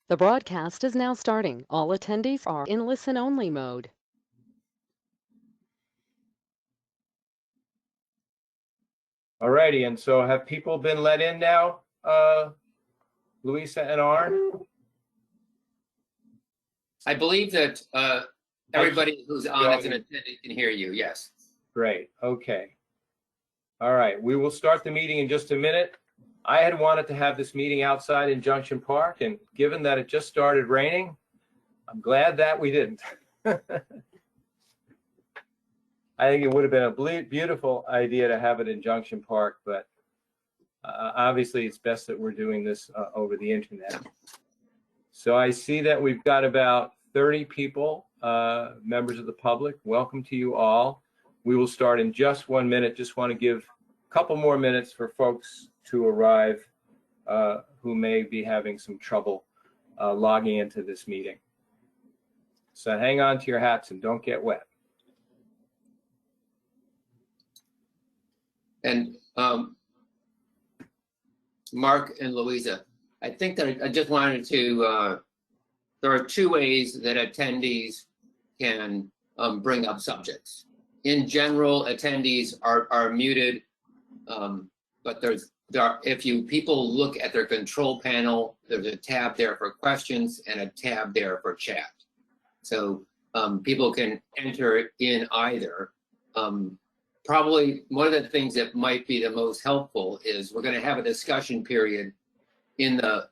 The broadcast is now starting. All attendees are in listen-only mode. Alrighty, and so have people been let in now, Louisa and Arn? I believe that everybody who's on as an attendee can hear you, yes. Great, okay. All right, we will start the meeting in just a minute. I had wanted to have this meeting outside in Junction Park, and given that it just started raining, I'm glad that we didn't. I think it would have been a beautiful idea to have it in Junction Park, but obviously it's best that we're doing this over the internet. So I see that we've got about 30 people, members of the public. Welcome to you all. We will start in just 1 minute. Just want to give a couple more minutes for folks to arrive who may be having some trouble logging into this meeting. So hang on to your hats and don't get wet. And Mark and Louisa, I think that I just wanted to, there are two ways that attendees can bring up subjects. In general, attendees are muted, but if people look at their control panel, there's a tab there for questions and a tab there for chat. So people can enter in either. Probably one of the things that might be the most helpful is we're going to have a discussion period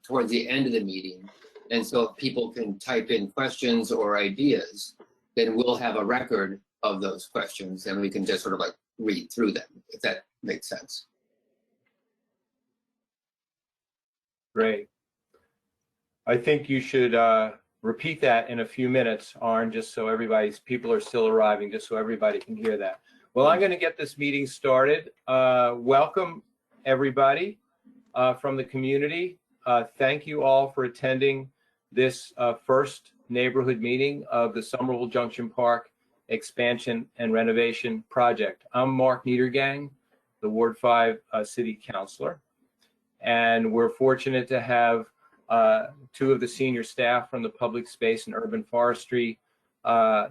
towards the end of the meeting. And so if people can type in questions or ideas, then we'll have a record of those questions and we can just sort of like read through them, if that makes sense. Great. I think you should repeat that in a few minutes, Arn, just so people are still arriving, just so everybody can hear that. Well, I'm going to get this meeting started. Welcome, everybody from the community. Thank you all for attending this first neighborhood meeting of the Somerville Junction Park Expansion and Renovation Project. I'm Mark Niedergang, the Ward 5 City Councilor, and we're fortunate to have two of the senior staff from the Public Space and Urban Forestry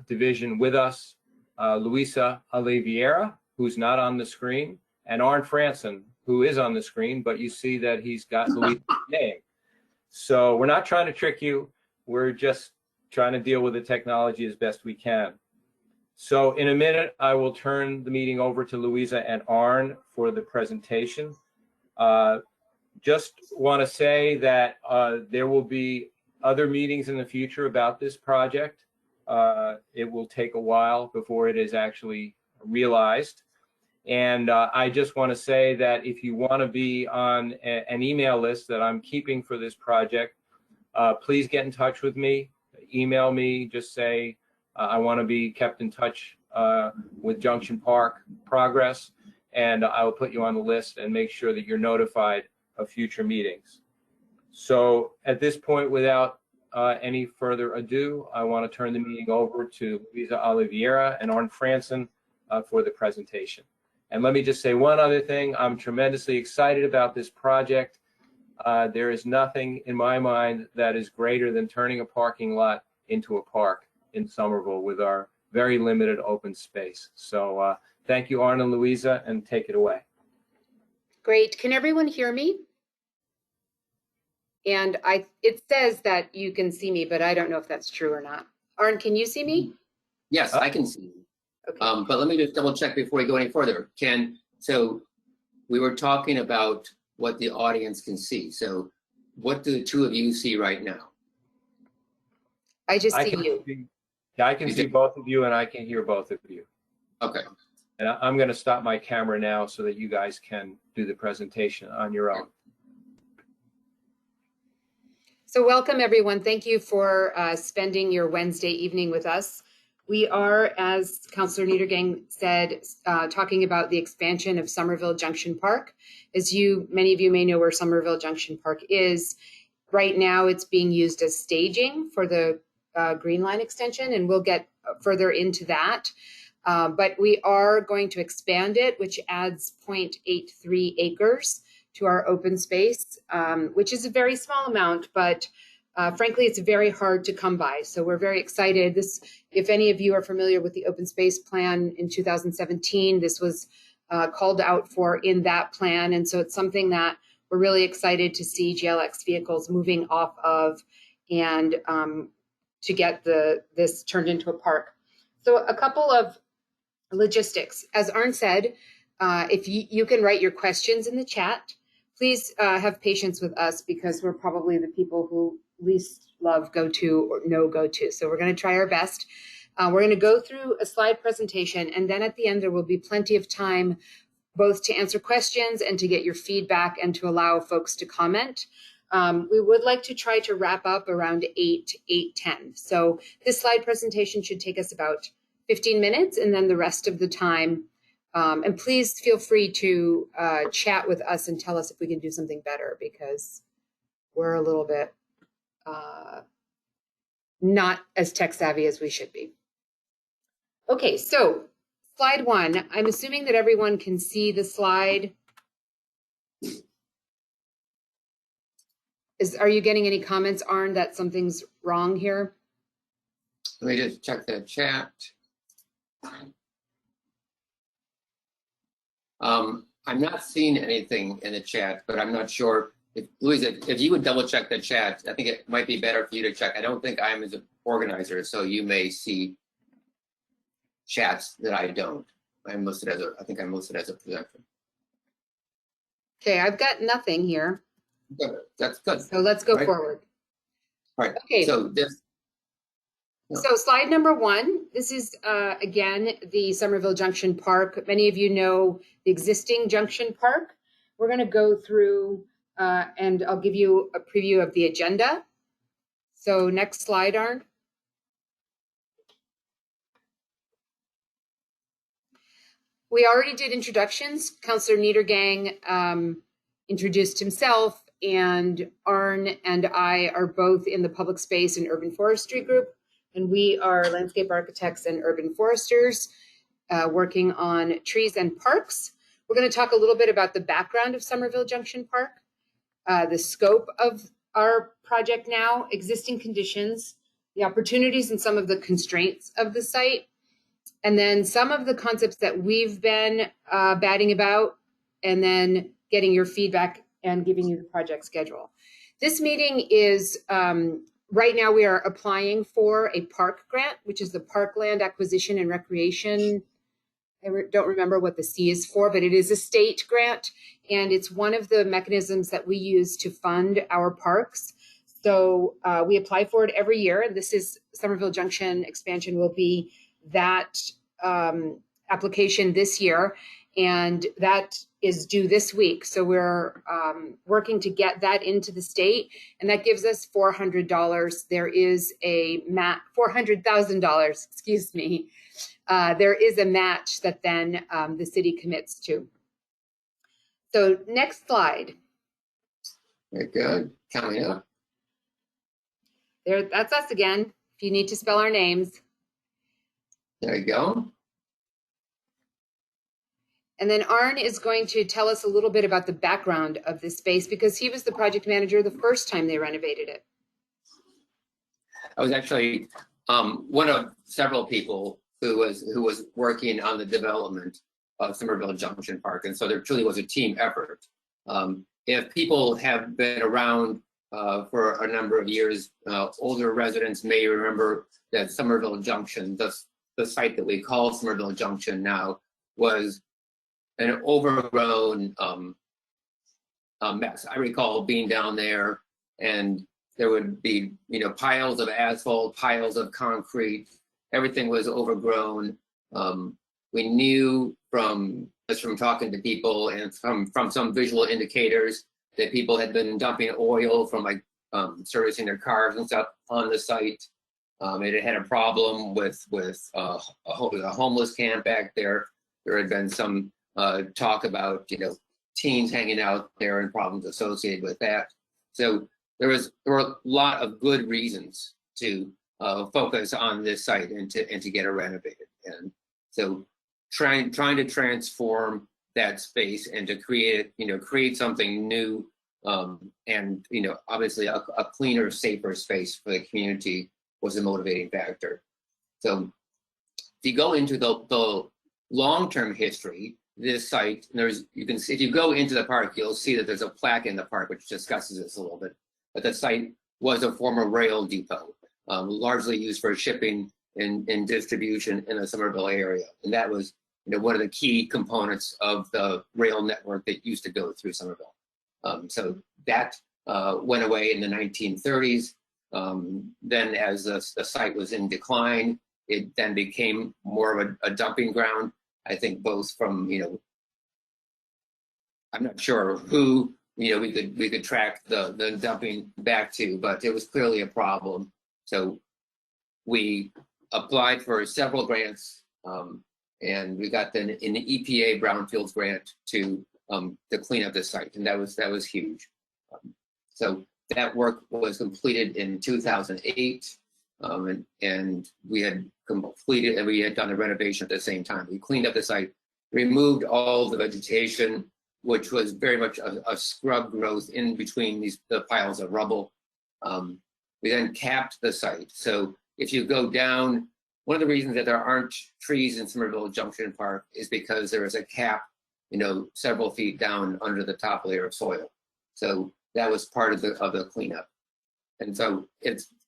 Division with us. Luisa Oliveira, who's not on the screen, and Arn Franson, who is on the screen, but you see that he's got Luisa's name. So we're not trying to trick you. We're just trying to deal with the technology as best we can. So in a minute, I will turn the meeting over to Luisa and Arn for the presentation. Just want to say that there will be other meetings in the future about this project. It will take a while before it is actually realized. And I just want to say that if you want to be on an email list that I'm keeping for this project, please get in touch with me. Email me, just say I want to be kept in touch with Junction Park progress, and I will put you on the list and make sure that you're notified of future meetings. So at this point, without any further ado, I want to turn the meeting over to Luisa Oliveira and Arn Franson for the presentation. And let me just say one other thing. I'm tremendously excited about this project. There is nothing in my mind that is greater than turning a parking lot into a park in Somerville with our very limited open space. So thank you, Arn and Louisa, and take it away. Great. Can everyone hear me? And it says that you can see me, but I don't know if that's true or not. Arn, can you see me? Yes, I can see you. Okay. But let me just double check before we go any further. So we were talking about what the audience can see. So what do the two of you see right now? I just see you. Yeah, I can see both of you and I can hear both of you. Okay. And I'm going to stop my camera now so that you guys can do the presentation on your own. So welcome, everyone. Thank you for spending your Wednesday evening with us. We are, as Councillor Niedergang said, talking about the expansion of Somerville Junction Park. As many of you may know where Somerville Junction Park is, right now it's being used as staging for the Green Line extension, and we'll get further into that. But we are going to expand it, which adds 0.83 acres to our open space, which is a very small amount, but Frankly, it's very hard to come by. So we're very excited. This, if any of you are familiar with the open space plan in 2017, this was called out for in that plan. And so it's something that we're really excited to see GLX vehicles moving off of and to get this turned into a park. So a couple of logistics. As Arn said, if you can write your questions in the chat, please have patience with us because we're probably the people who least love go-to or no go-to. So we're going to try our best. We're going to go through a slide presentation, and then at the end there will be plenty of time both to answer questions and to get your feedback and to allow folks to comment. We would like to try to wrap up around 8:10. So this slide presentation should take us about 15 minutes, and then the rest of the time. And please feel free to chat with us and tell us if we can do something better, because we're a little bit not as tech savvy as we should be. Okay, so slide 1. I'm assuming that everyone can see the slide. Are you getting any comments, Arn, that something's wrong here? Let me just check the chat. I'm not seeing anything in the chat, but I'm not sure. Louisa, if you would double check the chat, I think it might be better for you to check. I don't think I'm as an organizer, so you may see chats that I don't. I think I'm listed as a presenter. Okay, I've got nothing here. Good. That's good. So let's go Right. forward. All right. Okay. So this. So slide number 1, this is, again, the Somerville Junction Park. Many of you know the existing Junction Park. We're going to go through and I'll give you a preview of the agenda. So next slide, Arn. We already did introductions. Councillor Niedergang introduced himself, and Arn and I are both in the public space and urban forestry group. And we are landscape architects and urban foresters working on trees and parks. We're going to talk a little bit about the background of Somerville Junction Park, the scope of our project now, existing conditions, the opportunities and some of the constraints of the site, and then some of the concepts that we've been batting about, and then getting your feedback and giving you the project schedule. This meeting is right now we are applying for a park grant, which is the Parkland Acquisition and Recreation. I don't remember what the C is for, but it is a state grant, and it's one of the mechanisms that we use to fund our parks. So we apply for it every year, and this is Somerville Junction expansion will be that application this year, and that is due this week. So we're working to get that into the state, and that gives us $400. There is a $400,000, excuse me. There is a match that then the city commits to. So next slide. Very good. Coming up. There, that's us again. If you need to spell our names. There you go. And then Arn is going to tell us a little bit about the background of this space, because he was the project manager the first time they renovated it. I was actually one of several people who was working on the development of Somerville Junction Park, and so there truly was a team effort. If people have been around for a number of years, older residents may remember that Somerville Junction, the site that we call Somerville Junction now, was an overgrown mess. I recall being down there, and there would be, piles of asphalt, piles of concrete. Everything was overgrown. We knew from talking to people and from some visual indicators that people had been dumping oil from servicing their cars and stuff on the site. It had a problem with a homeless camp back there. There had been some talk about teens hanging out there and problems associated with that. So there were a lot of good reasons to focus on this site and to get it renovated. And so trying to transform that space and to create something new And, obviously a cleaner, safer space for the community was a motivating factor. So if you go into the long-term history, this site, you can see, if you go into the park, you'll see that there's a plaque in the park which discusses this a little bit. But the site was a former rail depot, largely used for shipping and distribution in the Somerville area. And that was, one of the key components of the rail network that used to go through Somerville. So that went away in the 1930s. Then as the site was in decline, it then became more of a dumping ground. I think both from, I'm not sure who, we could track the dumping back to, but it was clearly a problem. So we applied for several grants, and we got an EPA brownfields grant to clean up the site, and that was huge. So that work was completed in 2008, and we had completed, and we had done a renovation at the same time. We cleaned up the site, removed all the vegetation, which was very much a scrub growth in between the piles of rubble. We then capped the site. So if you go down, one of the reasons that there aren't trees in Somerville Junction Park is because there is a cap, several feet down under the top layer of soil. So that was part of the cleanup. And so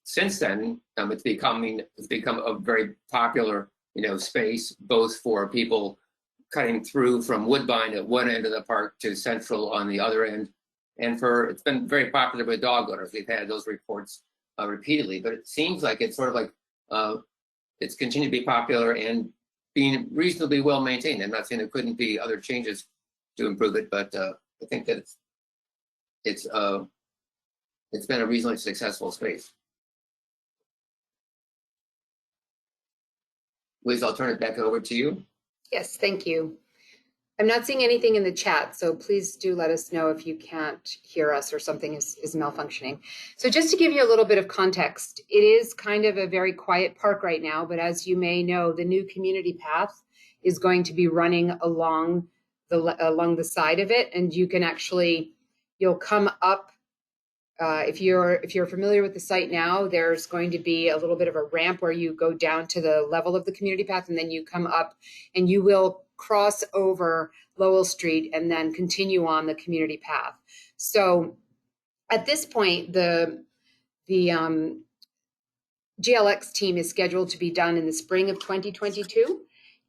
since then, it's become a very popular, space, both for people cutting through from Woodbine at one end of the park to Central on the other end. And it's been very popular with dog owners. We've had those reports repeatedly, but it seems like it's sort of like, it's continued to be popular and being reasonably well maintained. I'm not saying there couldn't be other changes to improve it, but I think that it's been a reasonably successful space. Liz, I'll turn it back over to you. Yes, thank you. I'm not seeing anything in the chat, so please do let us know if you can't hear us or something is malfunctioning. So just to give you a little bit of context, it is kind of a very quiet park right now, but as you may know, the new community path is going to be running along the side of it, and you can you'll come up. If you're familiar with the site now, there's going to be a little bit of a ramp where you go down to the level of the community path, and then you come up and you will cross over Lowell Street and then continue on the community path. So at this point, the GLX team is scheduled to be done in the spring of 2022.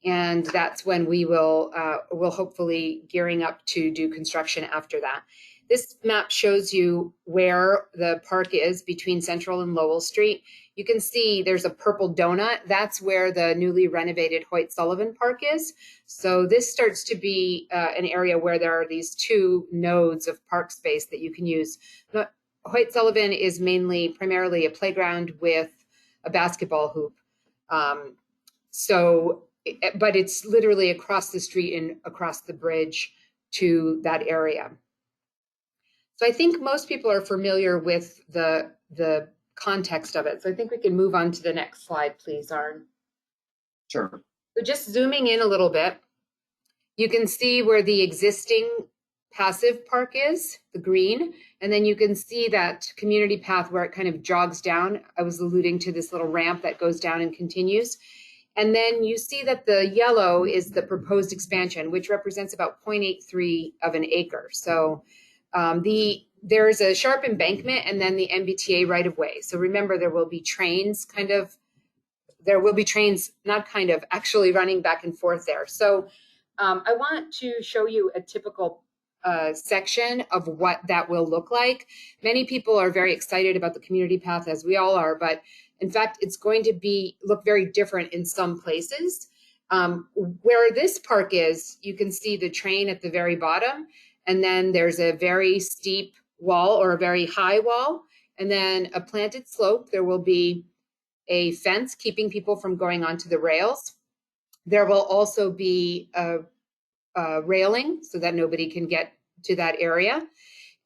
And that's when we will hopefully gearing up to do construction after that. This map shows you where the park is between Central and Lowell Street. You can see there's a purple donut. That's where the newly renovated Hoyt Sullivan Park is. So this starts to be an area where there are these two nodes of park space that you can use. Hoyt Sullivan is primarily a playground with a basketball hoop. But it's literally across the street and across the bridge to that area. So I think most people are familiar with the context of it. So I think we can move on to the next slide, please, Arn. Sure. So just zooming in a little bit, you can see where the existing passive park is, the green, and then you can see that community path where it kind of jogs down. I was alluding to this little ramp that goes down and continues. And then you see that the yellow is the proposed expansion, which represents about 0.83 of an acre. So there's a sharp embankment and then the MBTA right of way. So remember, there will be trains actually running back and forth there. So I want to show you a typical section of what that will look like. Many people are very excited about the community path, as we all are, but in fact, it's going to look very different in some places. Where this park is, you can see the train at the very bottom, and then there's a very steep wall or a very high wall, and then a planted slope. There will be a fence keeping people from going onto the rails. There will also be a railing so that nobody can get to that area.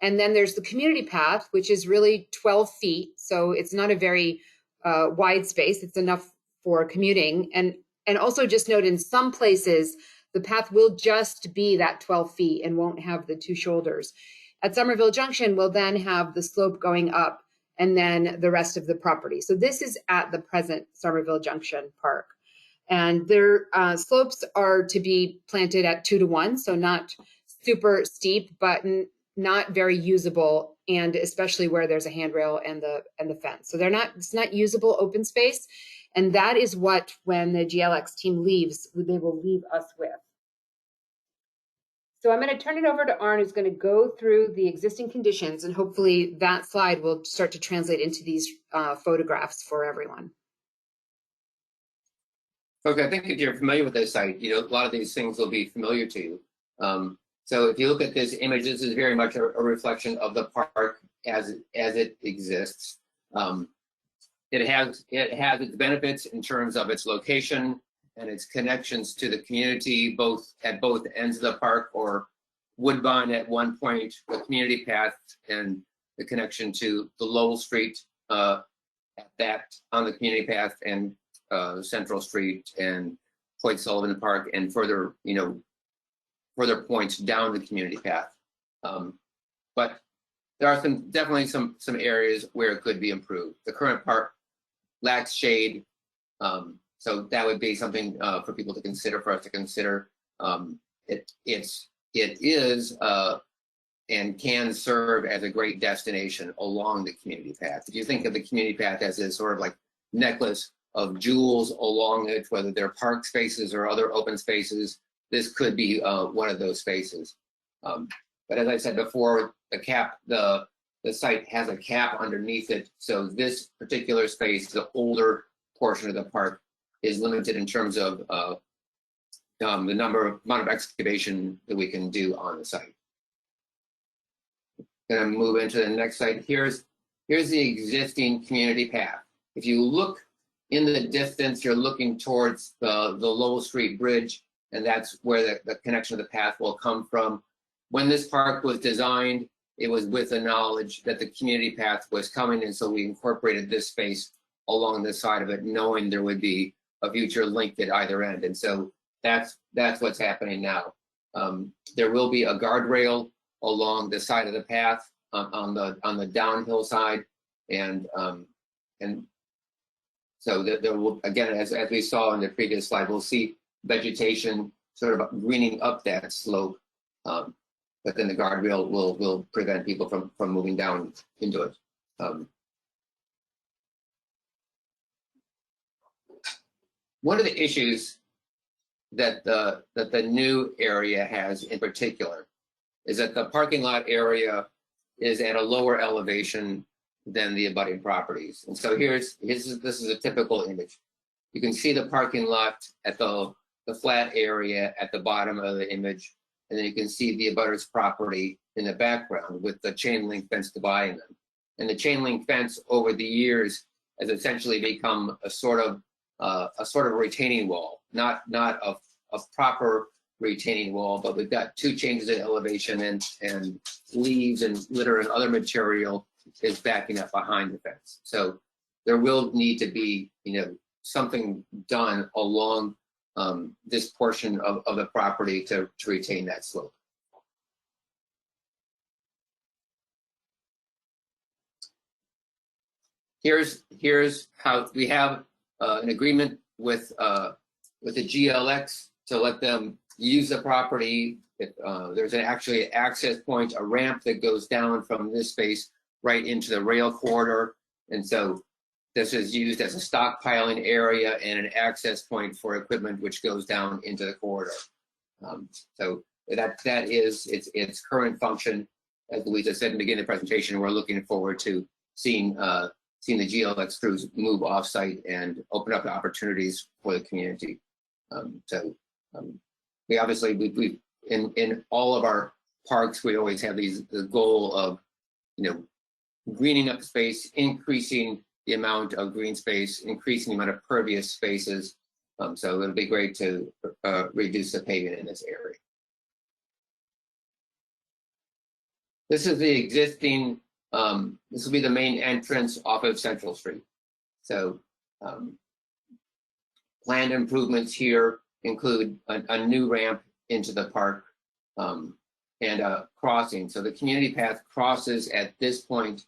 And then there's the community path, which is really 12 feet. So it's not a very wide space. It's enough for commuting. And also just note, in some places, the path will just be that 12 feet and won't have the two shoulders. at Somerville Junction will then have the slope going up and then the rest of the property. So this is at the present Somerville Junction Park. And their slopes are to be planted at 2-to-1, so not super steep, but not very usable, and especially where there's a handrail and the fence. So it's not usable open space. And that is what, when the GLX team leaves, they will leave us with. So I'm going to turn it over to Arn, who's going to go through the existing conditions, and hopefully that slide will start to translate into these photographs for everyone. Okay, I think if you're familiar with this site, a lot of these things will be familiar to you. So if you look at this image, this is very much a reflection of the park as it exists. It has its benefits in terms of its location and its connections to the community, at both ends of the park, or Woodbine at one point, the community path, and the connection to the Lowell Street on the community path, and Central Street and Point Sullivan Park, and further points down the community path. But there are definitely some areas where it could be improved. The current park lacks shade, so that would be something for people to consider, for us to consider. It is and can serve as a great destination along the community path. If you think of the community path as a sort of like necklace of jewels along it, whether they're park spaces or other open spaces, this could be one of those spaces. But as I said before, the site has a cap underneath it, so this particular space, the older portion of the park, is limited in terms of the amount of excavation that we can do on the site. Gonna move into the next site. Here's the existing community path. If you look in the distance, you're looking towards the Lowell Street Bridge, and that's where the connection of the path will come from. When this park was designed, it was with the knowledge that the community path was coming, and so we incorporated this space along the side of it, knowing there would be a future link at either end. And so that's what's happening now. There will be a guardrail along the side of the path on the downhill side, and so there will, again, as we saw in the previous slide, we'll see vegetation sort of greening up that slope, but then the guardrail will prevent people from moving down into it. One of the issues that the new area has in particular is that the parking lot area is at a lower elevation than the abutting properties. And so this is a typical image. You can see the parking lot at the flat area at the bottom of the image, and then you can see the abutter's property in the background with the chain link fence dividing them. And the chain link fence over the years has essentially become a sort of retaining wall, not a proper retaining wall, but we've got two changes in elevation, and leaves and litter and other material is backing up behind the fence. So there will need to be, something done along this portion of the property to retain that slope. Here's how we have an agreement with the GLX to let them use the property. There's actually an access point, a ramp that goes down from this space right into the rail corridor. And so this is used as a stockpiling area and an access point for equipment which goes down into the corridor. So that is its current function. As Louisa said in the beginning of the presentation, we're looking forward to seeing the GLX crews move off-site and open up opportunities for the community. We obviously, in all of our parks, we always have the goal of, greening up space, increasing the amount of green space, increasing the amount of pervious spaces. So it'll be great to reduce the pavement in this area. This is the existing, this will be the main entrance off of Central Street. So planned improvements here include a new ramp into the park. and a crossing. So the community path crosses at this point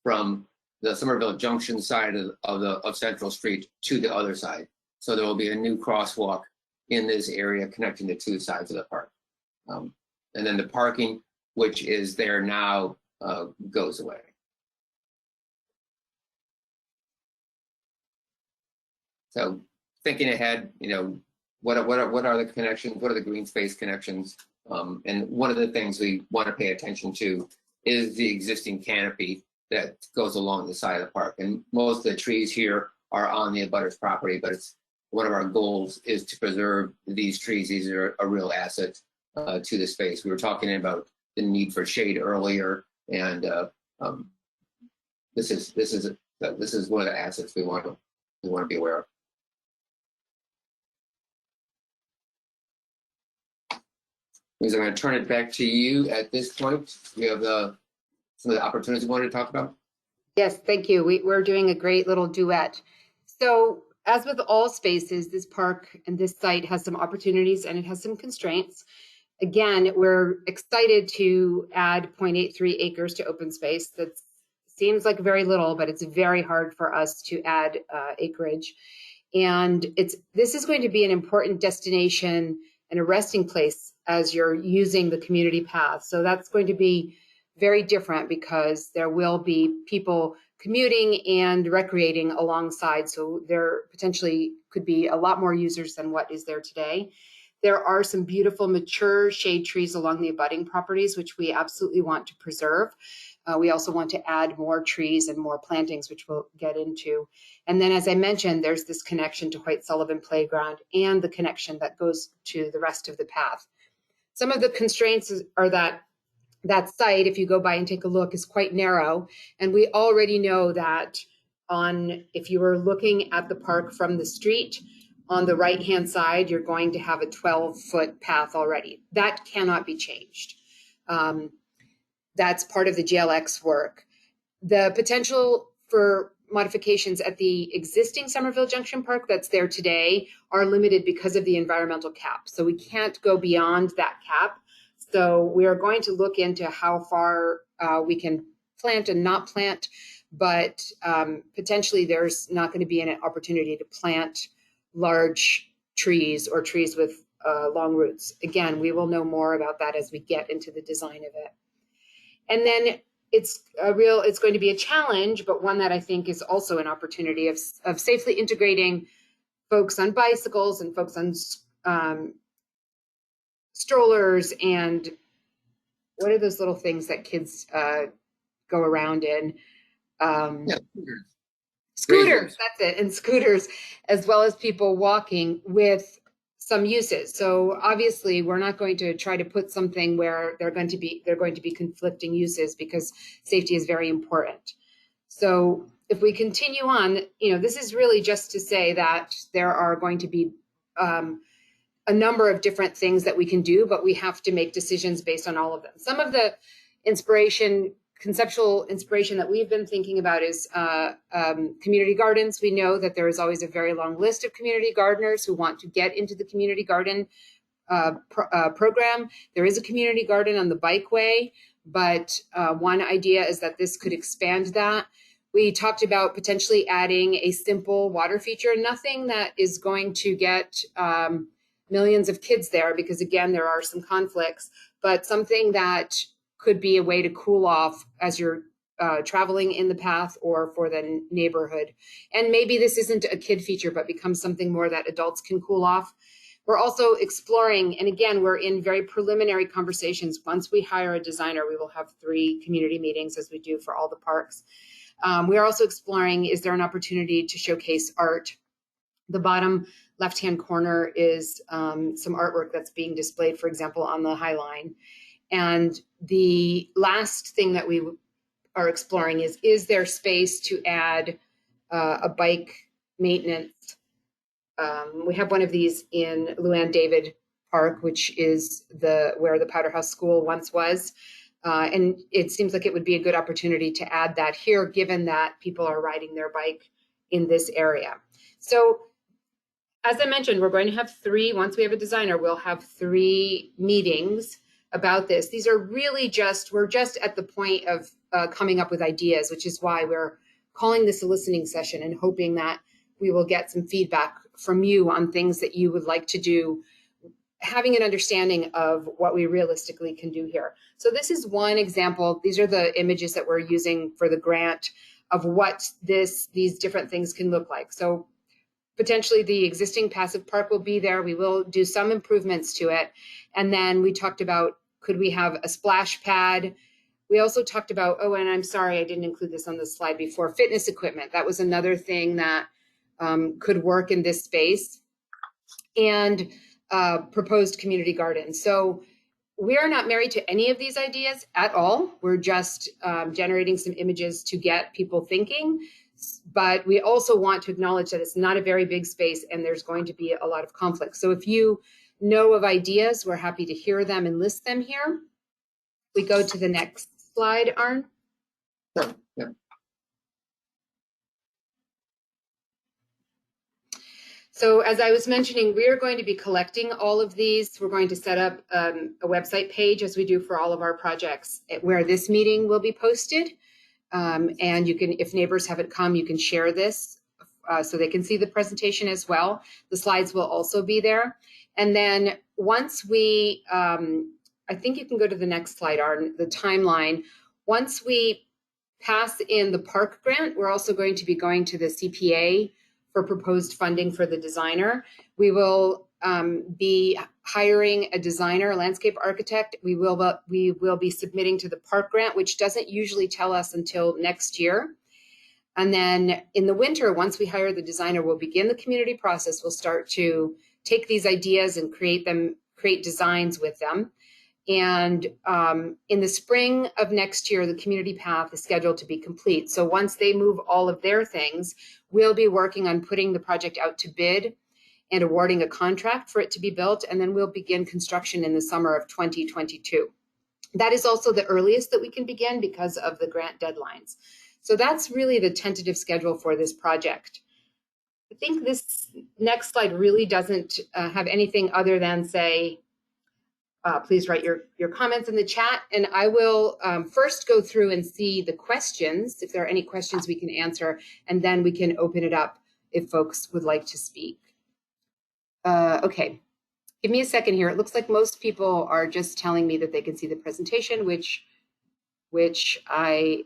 from the Somerville Junction side of Central Street to the other side. So there will be a new crosswalk in this area connecting the two sides of the park. And then the parking, which is there now, goes away. So thinking ahead, you know, what are the connections? What are the green space connections? And one of the things we want to pay attention to is the existing canopy that goes along the side of the park. And most of the trees here are on the abutters property, but it's one of our goals is to preserve these trees. These are a real asset to the space. We were talking about the need for shade earlier, and this is one of the assets we want to be aware of. I'm going to turn it back to you at this point. We have some of the opportunities we wanted to talk about. Yes, thank you. We're doing a great little duet. So as with all spaces, this park and this site has some opportunities and it has some constraints. Again, we're excited to add 0.83 acres to open space. That seems like very little, but it's very hard for us to add acreage. And this is going to be an important destination and a resting place as you're using the community path. So that's going to be very different because there will be people commuting and recreating alongside. So there potentially could be a lot more users than what is there today. There are some beautiful mature shade trees along the abutting properties, which we absolutely want to preserve. We also want to add more trees and more plantings, which we'll get into. And then, as I mentioned, there's this connection to White Sullivan Playground and the connection that goes to the rest of the path. Some of the constraints are that site, if you go by and take a look, is quite narrow. And we already know that if you were looking at the park from the street, on the right-hand side, you're going to have a 12-foot path already. That cannot be changed. That's part of the GLX work. The potential for modifications at the existing Somerville Junction Park that's there today are limited because of the environmental cap. So we can't go beyond that cap. So we are going to look into how far we can plant and not plant, but potentially there's not going to be an opportunity to plant large trees or trees with long roots. Again, we will know more about that as we get into the design of it. And then it's going to be a challenge, but one that I think is also an opportunity of safely integrating folks on bicycles and folks on strollers and what are those little things that kids go around in? Scooters, that's it, and scooters, as well as people walking with some uses. So obviously we're not going to try to put something where they're going to be conflicting uses because safety is very important. So if we continue on, this is really just to say that there are going to be a number of different things that we can do, but we have to make decisions based on all of them. Some of the conceptual inspiration that we've been thinking about is community gardens. We know that there is always a very long list of community gardeners who want to get into the community garden program. There is a community garden on the bikeway, but one idea is that this could expand that. We talked about potentially adding a simple water feature, nothing that is going to get millions of kids there, because again, there are some conflicts, but something that could be a way to cool off as you're traveling in the path or for the neighborhood. And maybe this isn't a kid feature, but becomes something more that adults can cool off. We're also exploring, and again, we're in very preliminary conversations. Once we hire a designer, we will have 3 community meetings as we do for all the parks. We are also exploring, is there an opportunity to showcase art? The bottom left-hand corner is some artwork that's being displayed, for example, on the High Line. And the last thing that we are exploring is there space to add a bike maintenance? We have one of these in Luann David Park, which is where the Powder House School once was. And it seems like it would be a good opportunity to add that here, given that people are riding their bike in this area. So as I mentioned, we're going to have 3, once we have a designer, we'll have 3 meetings about this. These are really we're just at the point of coming up with ideas, which is why we're calling this a listening session and hoping that we will get some feedback from you on things that you would like to do, having an understanding of what we realistically can do here. So this is one example. These are the images that we're using for the grant of what these different things can look like. So potentially the existing passive park will be there. We will do some improvements to it. And then we talked about, could we have a splash pad? We also talked about, oh, and I'm sorry, I didn't include this on the slide before, fitness equipment. That was another thing that could work in this space. And proposed community gardens. So we are not married to any of these ideas at all. We're just generating some images to get people thinking. But we also want to acknowledge that it's not a very big space and there's going to be a lot of conflict. So if you know of ideas, we're happy to hear them and list them here. We go to the next slide, Arn. Sure. Yeah. So as I was mentioning, we are going to be collecting all of these. We're going to set up a website page, as we do for all of our projects, where this meeting will be posted. And you can, if neighbors haven't come, you can share this so they can see the presentation as well. The slides will also be there. And then once we, I think you can go to the next slide, Arden, the timeline. Once we pass in the park grant, we're also going to be going to the CPA for proposed funding for the designer. We will be hiring a designer, a landscape architect. We will be submitting to the park grant, which doesn't usually tell us until next year. And then in the winter, once we hire the designer, we'll begin the community process. We'll start to take these ideas and create designs with them. And in the spring of next year, the community path is scheduled to be complete. So once they move all of their things, we'll be working on putting the project out to bid and awarding a contract for it to be built. And then we'll begin construction in the summer of 2022. That is also the earliest that we can begin because of the grant deadlines. So that's really the tentative schedule for this project. I think this next slide really doesn't have anything other than say, please write your comments in the chat, and I will first go through and see the questions, if there are any questions we can answer, and then we can open it up if folks would like to speak. Okay, give me a second here. It looks like most people are just telling me that they can see the presentation, which I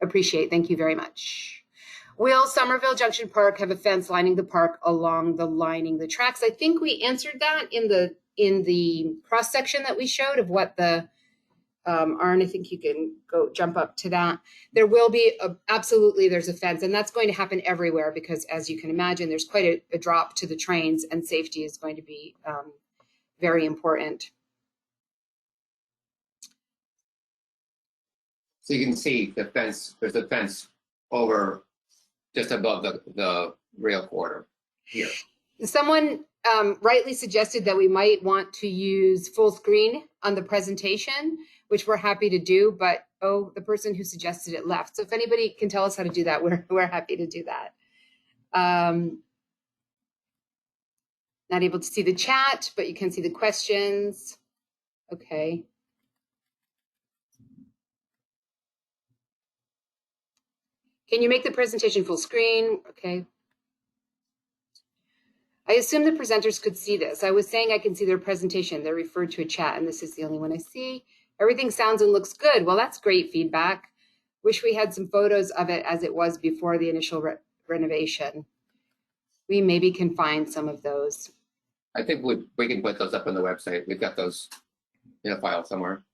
appreciate. Thank you very much. Will Somerville Junction Park have a fence lining the park along the tracks? I think we answered that in the cross section that we showed of what the Arn, I think you can jump up to that. There will be absolutely, there's a fence, and that's going to happen everywhere because, as you can imagine, there's quite a drop to the trains, and safety is going to be very important. So you can see the fence. There's a fence over just above the rail corridor here. Someone rightly suggested that we might want to use full screen on the presentation, which we're happy to do, but oh, the person who suggested it left. So if anybody can tell us how to do that, we're happy to do that. Not able to see the chat, but you can see the questions. Okay. Can you make the presentation full screen? Okay. I assume the presenters could see this. I was saying I can see their presentation. They're referred to a chat, and this is the only one I see. Everything sounds and looks good. Well, that's great feedback. Wish we had some photos of it as it was before the initial renovation. We maybe can find some of those. I think we can put those up on the website. We've got those in a file somewhere.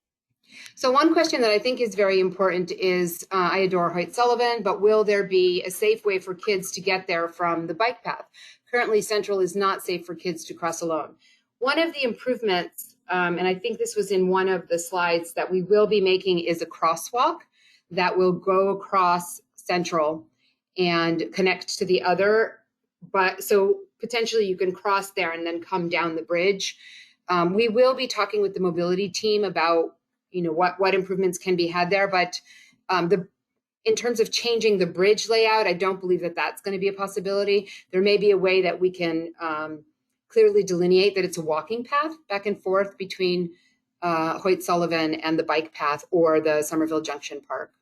So one question that I think is very important is, I adore Hoyt Sullivan, but will there be a safe way for kids to get there from the bike path? Currently, Central is not safe for kids to cross alone. One of the improvements, and I think this was in one of the slides that we will be making, is a crosswalk that will go across Central and connect to the other. But so potentially you can cross there and then come down the bridge. We will be talking with the mobility team about what improvements can be had there, but in terms of changing the bridge layout, I don't believe that that's going to be a possibility. There may be a way that we can clearly delineate that it's a walking path back and forth between Hoyt Sullivan and the bike path or the Somerville Junction Park.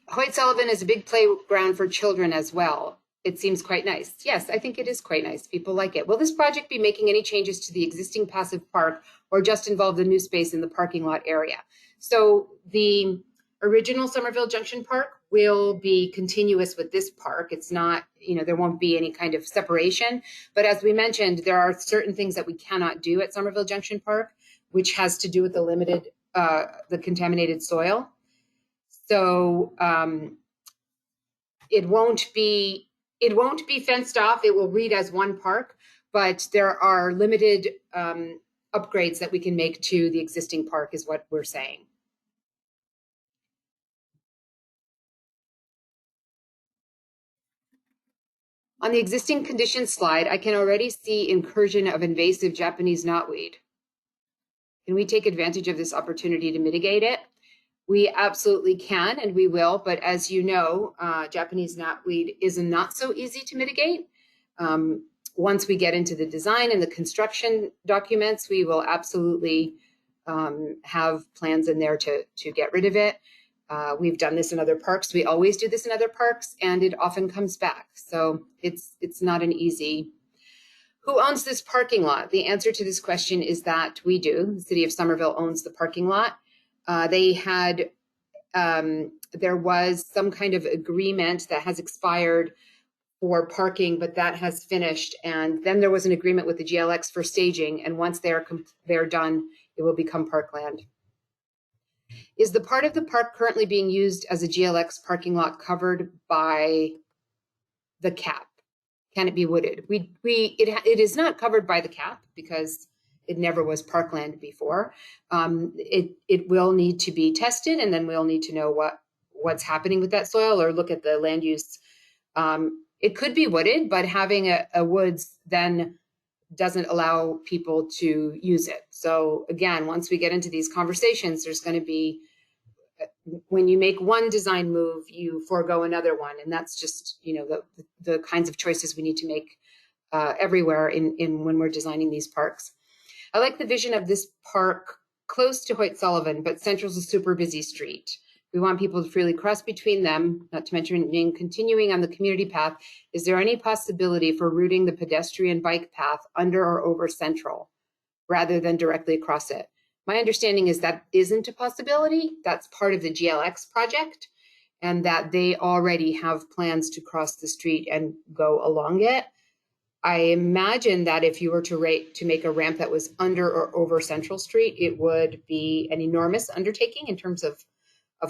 Hoyt Sullivan is a big playground for children as well. It seems quite nice. Yes, I think it is quite nice. People like it. Will this project be making any changes to the existing passive park or just involve the new space in the parking lot area? So the original Somerville Junction Park will be continuous with this park. It's not, there won't be any kind of separation. But as we mentioned, there are certain things that we cannot do at Somerville Junction Park, which has to do with the contaminated soil. So it won't be fenced off. It will read as one park, but there are limited upgrades that we can make to the existing park is what we're saying. On the existing conditions slide, I can already see incursion of invasive Japanese knotweed. Can we take advantage of this opportunity to mitigate it? We absolutely can, and we will, but as you know, Japanese knotweed is not so easy to mitigate. Once we get into the design and the construction documents, we will absolutely have plans in there to get rid of it. We've done this in other parks. We always do this in other parks, and it often comes back. So it's not an easy. Who owns this parking lot? The answer to this question is that we do. The city of Somerville owns the parking lot. There was some kind of agreement that has expired for parking, but that has finished. And then there was an agreement with the GLX for staging. And once they're done, it will become parkland. Is the part of the park currently being used as a GLX parking lot covered by the cap? Can it be wooded? It is not covered by the cap because it never was parkland before. It will need to be tested, and then we'll need to know what's happening with that soil or look at the land use. It could be wooded, but having a woods then doesn't allow people to use it. So again, once we get into these conversations, there's going to be, when you make one design move, you forego another one. And that's just, the kinds of choices we need to make everywhere in when we're designing these parks. I like the vision of this park close to Hoyt Sullivan, but Central's a super busy street. We want people to freely cross between them, not to mention continuing on the community path. Is there any possibility for routing the pedestrian bike path under or over Central rather than directly across it? My understanding is that isn't a possibility. That's part of the GLX project, and that they already have plans to cross the street and go along it. I imagine that if you were to make a ramp that was under or over Central Street, it would be an enormous undertaking in terms of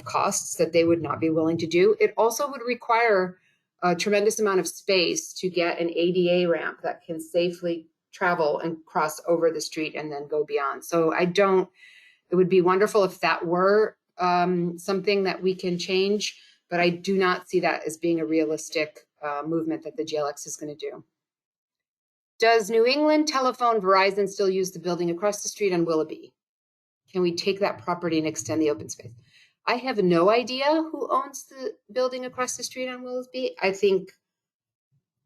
costs that they would not be willing to do. It also would require a tremendous amount of space to get an ADA ramp that can safely travel and cross over the street and then go beyond. So it would be wonderful if that were something that we can change, but I do not see that as being a realistic movement that the GLX is going to do. Does New England Telephone Verizon still use the building across the street on Willoughby? Can we take that property and extend the open space? I have no idea who owns the building across the street on Willoughby. I think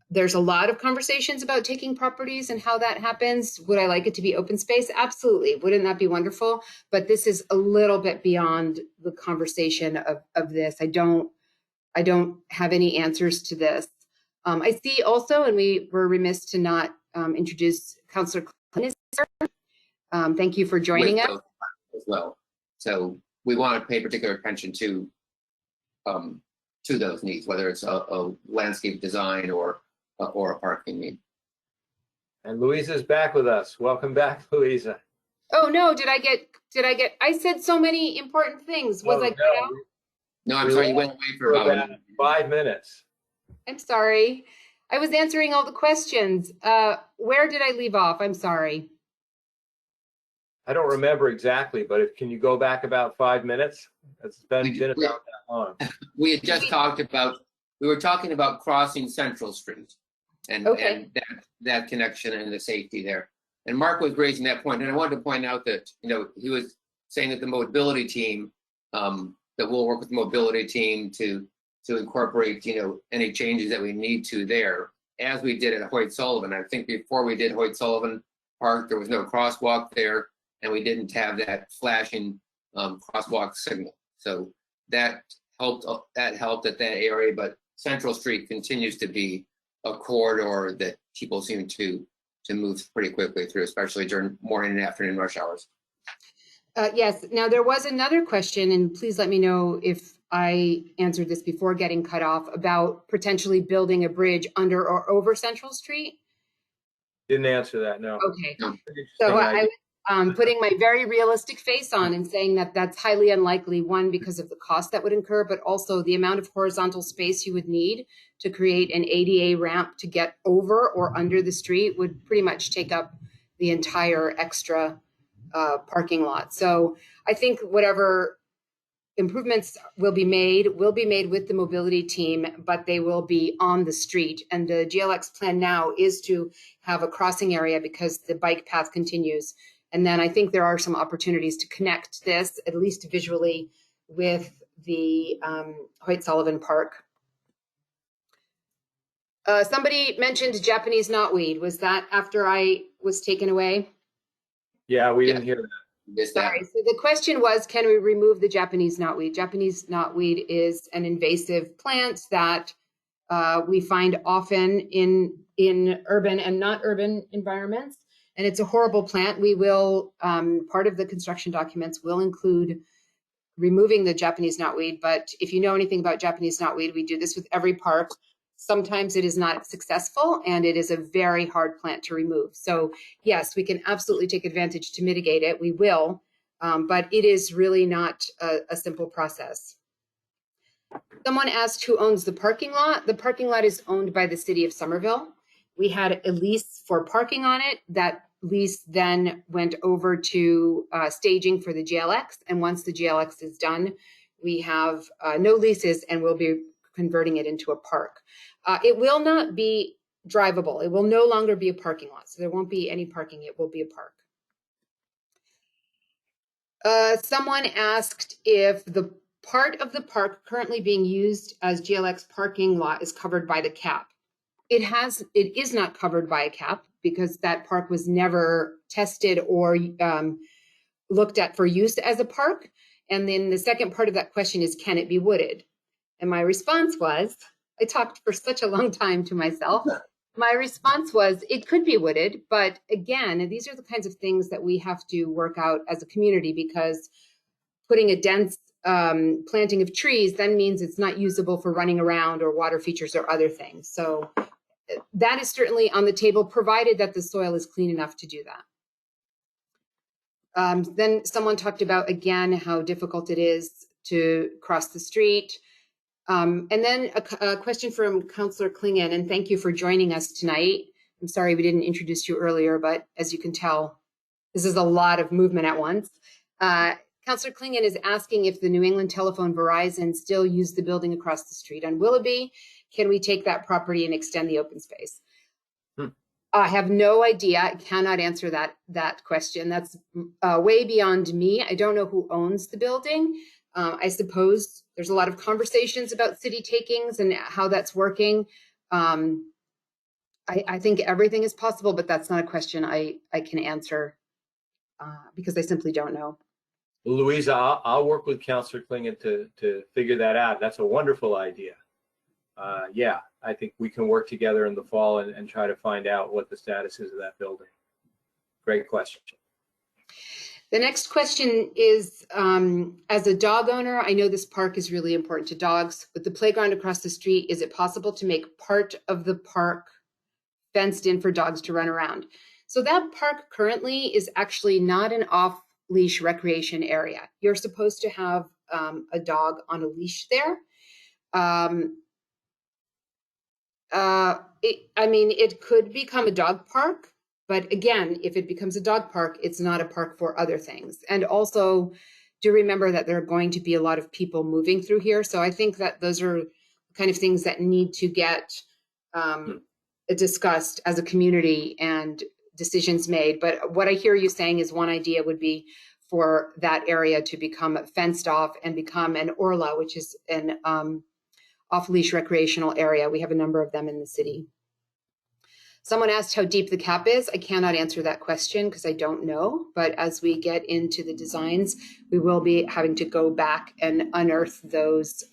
there's a lot of conversations about taking properties and how that happens. Would I like it to be open space? Absolutely. Wouldn't that be wonderful? But this is a little bit beyond the conversation of this. I don't have any answers to this. I see also, and we were remiss to not introduce Councillor Klein. Thank you for joining us. As well. So we want to pay particular attention to those needs, whether it's a landscape design or a parking need. And Louisa's back with us. Welcome back, Louisa. Oh no, I said so many important things. Was I cut out? No, I'm sorry, you went away for about 5 minutes. I'm sorry. I was answering all the questions. Where did I leave off? I'm sorry. I don't remember exactly, but can you go back about 5 minutes? It's been about that long. We had just we were talking about crossing Central Street and that connection and the safety there. And Mark was raising that point, and I wanted to point out that, he was saying that the mobility team that we'll work with the mobility team to incorporate, any changes that we need to there, as we did at Hoyt Sullivan. I think before we did Hoyt Sullivan Park, there was no crosswalk there, and we didn't have that flashing crosswalk signal. So that helped at that area, but Central Street continues to be a corridor that people seem to move pretty quickly through, especially during morning and afternoon rush hours. Yes. Now, there was another question, and please let me know if I answered this before getting cut off, about potentially building a bridge under or over Central Street. Didn't answer that, no. Okay. No. So I was putting my very realistic face on and saying that that's highly unlikely, one, because of the cost that would incur, but also the amount of horizontal space you would need to create an ADA ramp to get over or under the street would pretty much take up the entire extra parking lot. So I think whatever improvements will be made with the mobility team, but they will be on the street. And the GLX plan now is to have a crossing area because the bike path continues. And then I think there are some opportunities to connect this, at least visually, with the Hoyt Sullivan Park. Somebody mentioned Japanese knotweed. Was that after I was taken away? Yeah, we didn't hear that. Sorry. So the question was, can we remove the Japanese knotweed? Japanese knotweed is an invasive plant that we find often in urban and not urban environments. And it's a horrible plant. We will, part of the construction documents will include removing the Japanese knotweed. But if you know anything about Japanese knotweed, we do this with every park. Sometimes it is not successful, and it is a very hard plant to remove. So yes, we can absolutely take advantage to mitigate it. We will, but it is really not a simple process. Someone asked who owns the parking lot. The parking lot is owned by the city of Somerville. We had a lease for parking on it. That lease then went over to staging for the GLX. And once the GLX is done, we have no leases and we'll be converting it into a park. It will not be drivable. It will no longer be a parking lot. So there won't be any parking. It will be a park. Someone asked if the part of the park currently being used as GLX parking lot is covered by the cap. It is not covered by a cap because that park was never tested or looked at for use as a park. And then the second part of that question is, can it be wooded? And my response was, I talked for such a long time to myself. My response was, it could be wooded, but again, these are the kinds of things that we have to work out as a community, because putting a dense planting of trees then means it's not usable for running around or water features or other things. So that is certainly on the table, provided that the soil is clean enough to do that. Then someone talked about, again, how difficult it is to cross the street. And then a question from Councillor Klingon, and thank you for joining us tonight. I'm sorry we didn't introduce you earlier, but as you can tell, this is a lot of movement at once. Councillor Klingon is asking if the New England Telephone Verizon still use the building across the street on Willoughby. Can we take that property and extend the open space? I have no idea. I cannot answer that question. That's way beyond me. I don't know who owns the building. I suppose there's a lot of conversations about city takings and how that's working. I think everything is possible, but that's not a question I can answer because I simply don't know. Louisa, I'll work with Councillor Klingon to figure that out. That's a wonderful idea. Yeah, I think we can work together in the fall and try to find out what the status is of that building. Great question. The next question is, as a dog owner, I know this park is really important to dogs. With the playground across the street, is it possible to make part of the park fenced in for dogs to run around? So that park currently is actually not an off-leash recreation area. You're supposed to have a dog on a leash there. It could become a dog park. But again, if it becomes a dog park, it's not a park for other things. And also, do remember that there are going to be a lot of people moving through here. So I think that those are the kind of things that need to get discussed as a community and decisions made. But what I hear you saying is one idea would be for that area to become fenced off and become an Orla, which is an off-leash recreational area. We have a number of them in the city. Someone asked how deep the cap is. I cannot answer that question because I don't know, but as we get into the designs, we will be having to go back and unearth those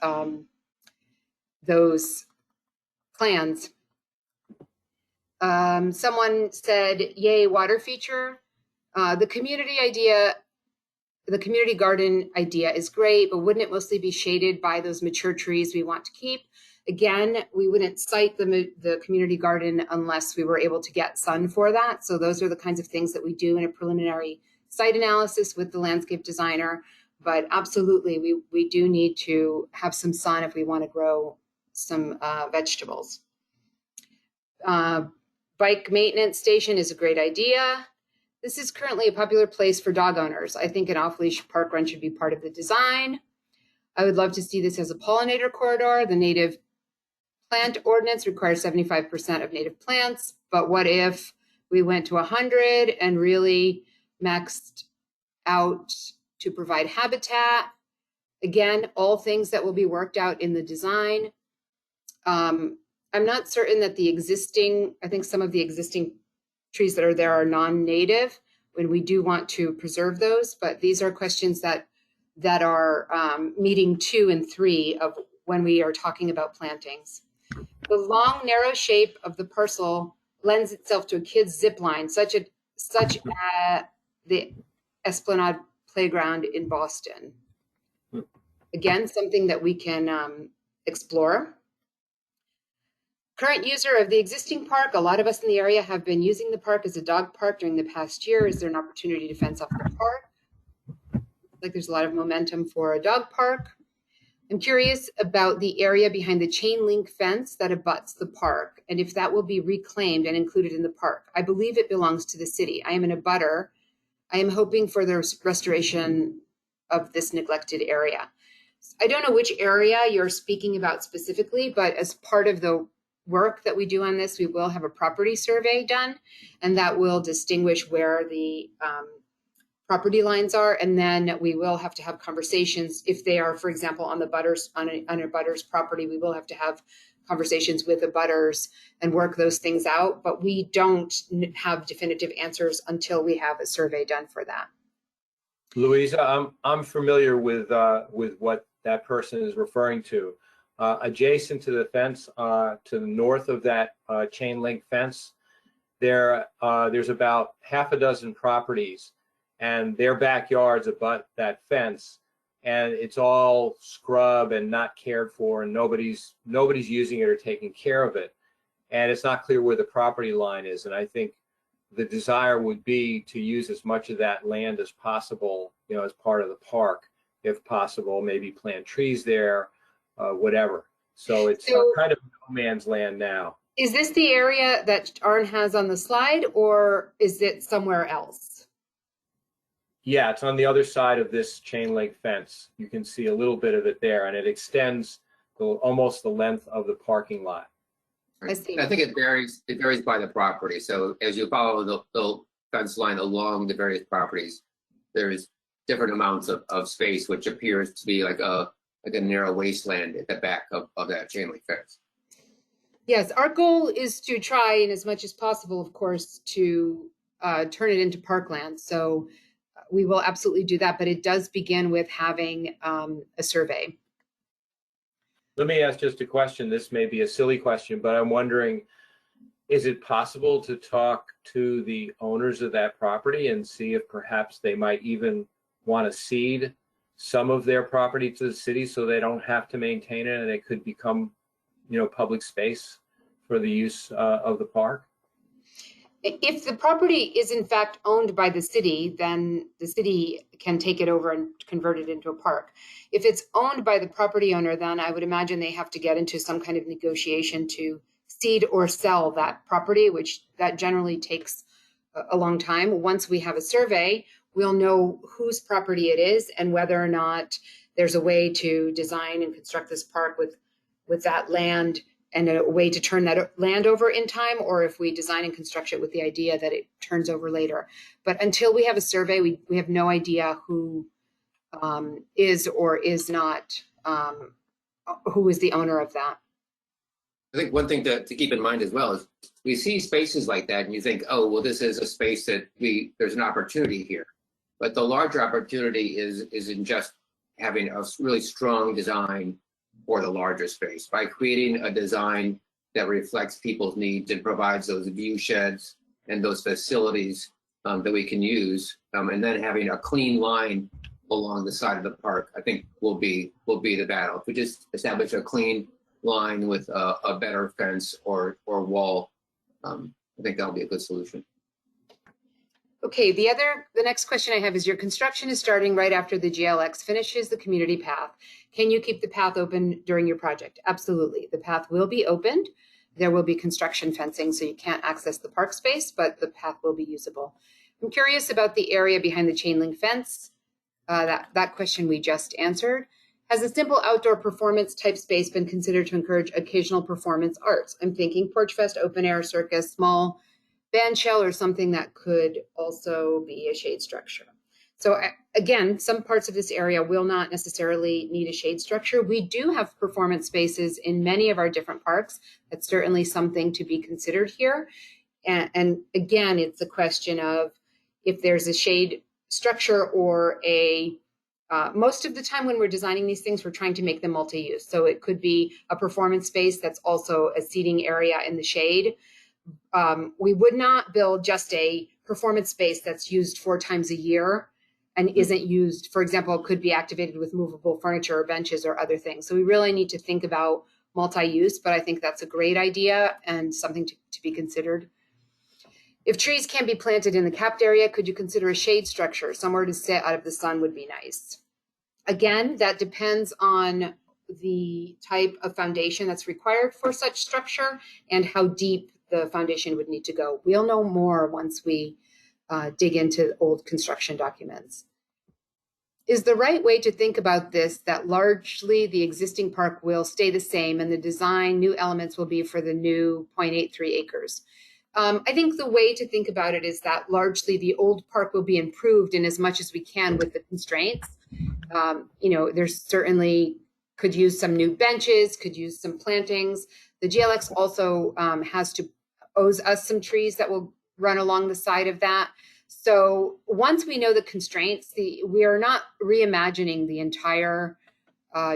plans. Someone said, yay, water feature. The community garden idea is great, but wouldn't it mostly be shaded by those mature trees we want to keep? Again, we wouldn't cite the community garden unless we were able to get sun for that. So those are the kinds of things that we do in a preliminary site analysis with the landscape designer. But absolutely, we do need to have some sun if we want to grow some vegetables. Bike maintenance station is a great idea. This is currently a popular place for dog owners. I think an off-leash park run should be part of the design. I would love to see this as a pollinator corridor. The native plant ordinance requires 75% of native plants, but what if we went to 100 and really maxed out to provide habitat? Again, all things that will be worked out in the design. I'm not certain that I think some of the existing trees that are there are non-native, when we do want to preserve those, but these are questions that are meeting 2 and 3 of when we are talking about plantings. The long, narrow shape of the parcel lends itself to a kid's zip line, such as the Esplanade Playground in Boston. Again, something that we can explore. Current user of the existing park, a lot of us in the area have been using the park as a dog park during the past year. Is there an opportunity to fence off the park? Like there's a lot of momentum for a dog park. I'm curious about the area behind the chain link fence that abuts the park and if that will be reclaimed and included in the park. I believe it belongs to the city. I am an abutter. I am hoping for the restoration of this neglected area. I don't know which area you're speaking about specifically, but as part of the work that we do on this, we will have a property survey done, and that will distinguish where the property lines are. And then we will have to have conversations if they are, for example, on a butter's property. We will have to have conversations with the butters and work those things out. But we don't have definitive answers until we have a survey done for that. Louisa, I'm familiar with what that person is referring to. Adjacent to the fence, to the north of that chain link fence, there's about half a dozen properties, and their backyards abut that fence, and it's all scrub and not cared for, and nobody's using it or taking care of it, and it's not clear where the property line is. And I think the desire would be to use as much of that land as possible, as part of the park, if possible. Maybe plant trees there. Whatever. So it's kind of no man's land now. Is this the area that Arn has on the slide, or is it somewhere else? Yeah, it's on the other side of this chain link fence. You can see a little bit of it there, and it extends almost the length of the parking lot. I see. I think it varies by the property. So as you follow the fence line along the various properties, there's different amounts of space, which appears to be like a narrow wasteland at the back of that chain link fence. Yes, our goal is to try, in as much as possible, of course, to turn it into parkland. So we will absolutely do that, but it does begin with having a survey. Let me ask just a question. This may be a silly question, but I'm wondering, is it possible to talk to the owners of that property and see if perhaps they might even want to cede some of their property to the city so they don't have to maintain it and it could become, public space for the use of the park? If the property is in fact owned by the city, then the city can take it over and convert it into a park. If it's owned by the property owner, then I would imagine they have to get into some kind of negotiation to cede or sell that property, which that generally takes a long time. Once we have a survey, we'll know whose property it is and whether or not there's a way to design and construct this park with that land and a way to turn that land over in time, or if we design and construct it with the idea that it turns over later. But until we have a survey, we have no idea who is or is not, who is the owner of that. I think one thing to keep in mind as well is we see spaces like that and you think, oh, well, this is a space that there's an opportunity here. But the larger opportunity is in just having a really strong design for the larger space by creating a design that reflects people's needs and provides those view sheds and those facilities that we can use, and then having a clean line along the side of the park, I think will be the battle. If we just establish a clean line with a better fence or wall, I think that'll be a good solution. Okay, the next question I have is, your construction is starting right after the GLX finishes the community path. Can you keep the path open during your project? Absolutely. The path will be opened. There will be construction fencing, so you can't access the park space, but the path will be usable. I'm curious about the area behind the chain link fence. That question we just answered. Has a simple outdoor performance type space been considered to encourage occasional performance arts? I'm thinking Porch Fest, open air circus, small band shell, or something that could also be a shade structure. So again, some parts of this area will not necessarily need a shade structure. We do have performance spaces in many of our different parks. That's certainly something to be considered here. And again, it's a question of if there's a shade structure or most of the time when we're designing these things, we're trying to make them multi-use. So it could be a performance space that's also a seating area in the shade. We would not build just a performance space that's used 4 times a year and isn't used, for example, could be activated with movable furniture or benches or other things. So we really need to think about multi-use, but I think that's a great idea and something to be considered. If trees can be planted in the capped area, could you consider a shade structure? Somewhere to sit out of the sun would be nice. Again, that depends on the type of foundation that's required for such structure and how deep the foundation would need to go. We'll know more once we dig into old construction documents. Is the right way to think about this that largely the existing park will stay the same and the design new elements will be for the new 0.83 acres? I think the way to think about it is that largely the old park will be improved in as much as we can with the constraints. There's certainly could use some new benches, could use some plantings. The GLX also owes us some trees that will run along the side of that. So once we know the constraints, we are not reimagining the entire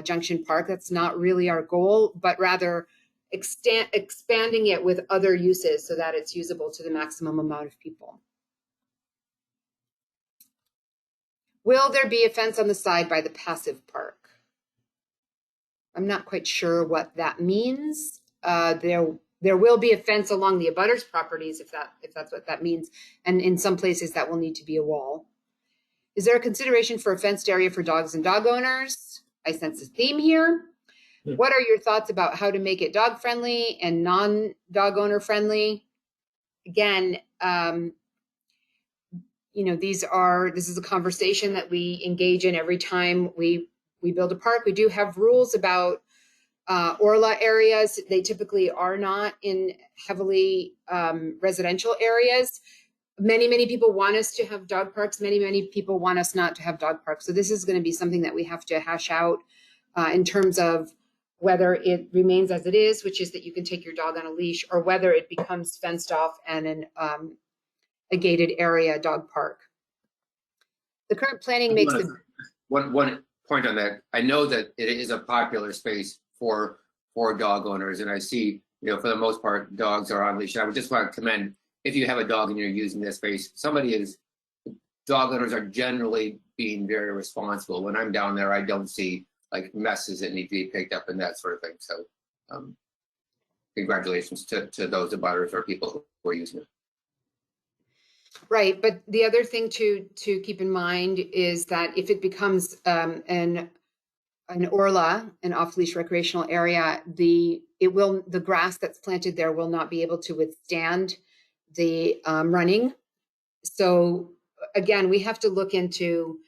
Junction Park. That's not really our goal, but rather expanding it with other uses so that it's usable to the maximum amount of people. Will there be a fence on the side by the passive park? I'm not quite sure what that means. There will be a fence along the abutters properties if that's what that means. And in some places that will need to be a wall. Is there a consideration for a fenced area for dogs and dog owners? I sense a theme here. What are your thoughts about how to make it dog friendly and non-dog owner friendly? Again, this is a conversation that we engage in every time we build a park. We do have rules about Orla areas. They typically are not in heavily residential areas. Many people want us to have dog parks. Many people want us not to have dog parks. So this is going to be something that we have to hash out in terms of whether it remains as it is, which is that you can take your dog on a leash, or whether it becomes fenced off and a gated area dog park. The current planning makes the... One point on that. I know that it is a popular space for dog owners, and I see, for the most part, dogs are on leash. I would just want to commend, if you have a dog and you're using this space, dog owners are generally being very responsible. When I'm down there, I don't see like messes that need to be picked up and that sort of thing. So congratulations to those abutters or people who are using it. Right, but the other thing to keep in mind is that if it becomes an Orla, an off-leash recreational area, the grass that's planted there will not be able to withstand the running. So again, we have to look into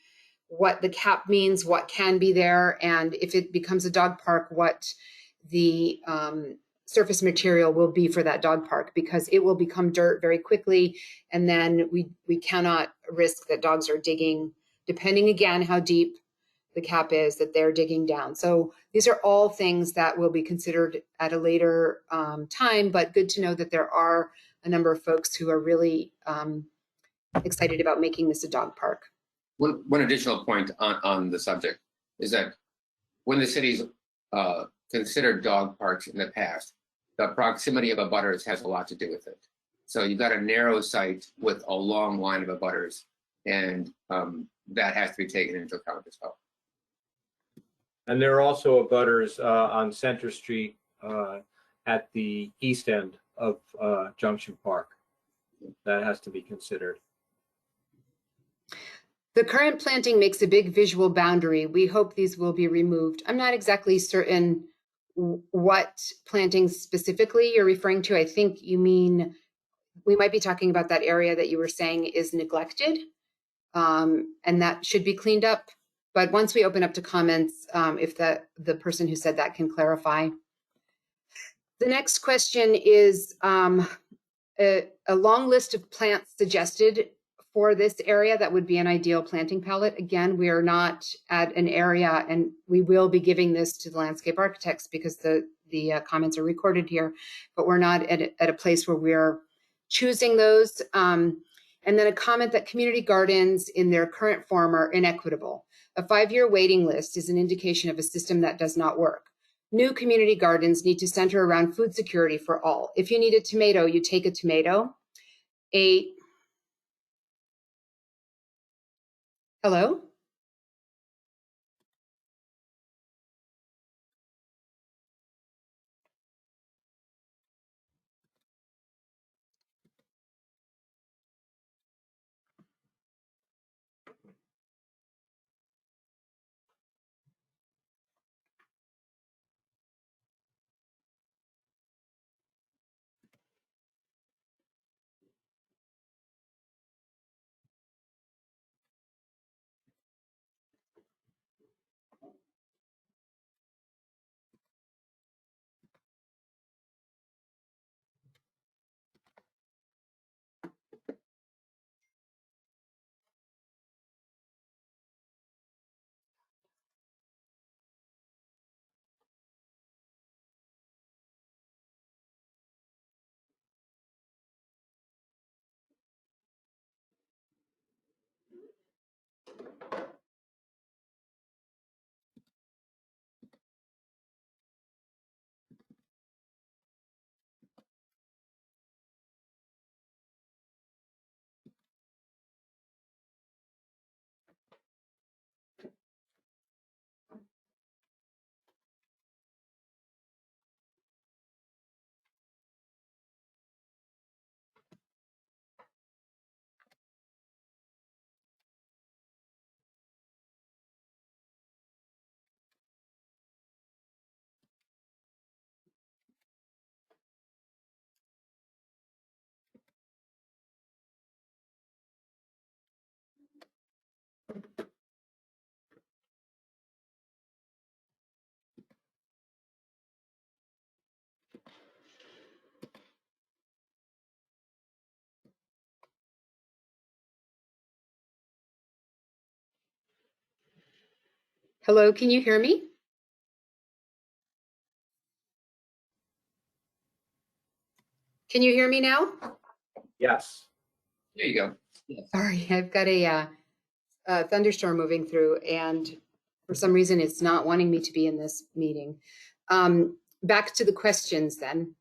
what the cap means, what can be there, and if it becomes a dog park, what the surface material will be for that dog park, because it will become dirt very quickly. And then we cannot risk that dogs are digging, depending again how deep the cap is, that they're digging down. So these are all things that will be considered at a later time, but good to know that there are a number of folks who are really excited about making this a dog park. One additional point on the subject is that when the city's considered dog parks in the past, the proximity of abutters has a lot to do with it. So you've got a narrow site with a long line of abutters, and that has to be taken into account as well. And there are also abutters on Center Street at the east end of Junction Park. That has to be considered. The current planting makes a big visual boundary. We hope these will be removed. I'm not exactly certain what plantings specifically you're referring to. I think you mean, we might be talking about that area that you were saying is neglected, and that should be cleaned up. But once we open up to comments, if the person who said that can clarify. The next question is a long list of plants suggested for this area that would be an ideal planting palette. Again, we are not at an area, and we will be giving this to the landscape architects because the comments are recorded here, but we're not at a place where we're choosing those. And then a comment that community gardens in their current form are inequitable. A 5-year waiting list is an indication of a system that does not work. New community gardens need to center around food security for all. If you need a tomato, you take a tomato. Hello? Hello, can you hear me? Can you hear me now? Yes. There you go. Yes. Sorry, I've got a thunderstorm moving through, and for some reason it's not wanting me to be in this meeting. Back to the questions then.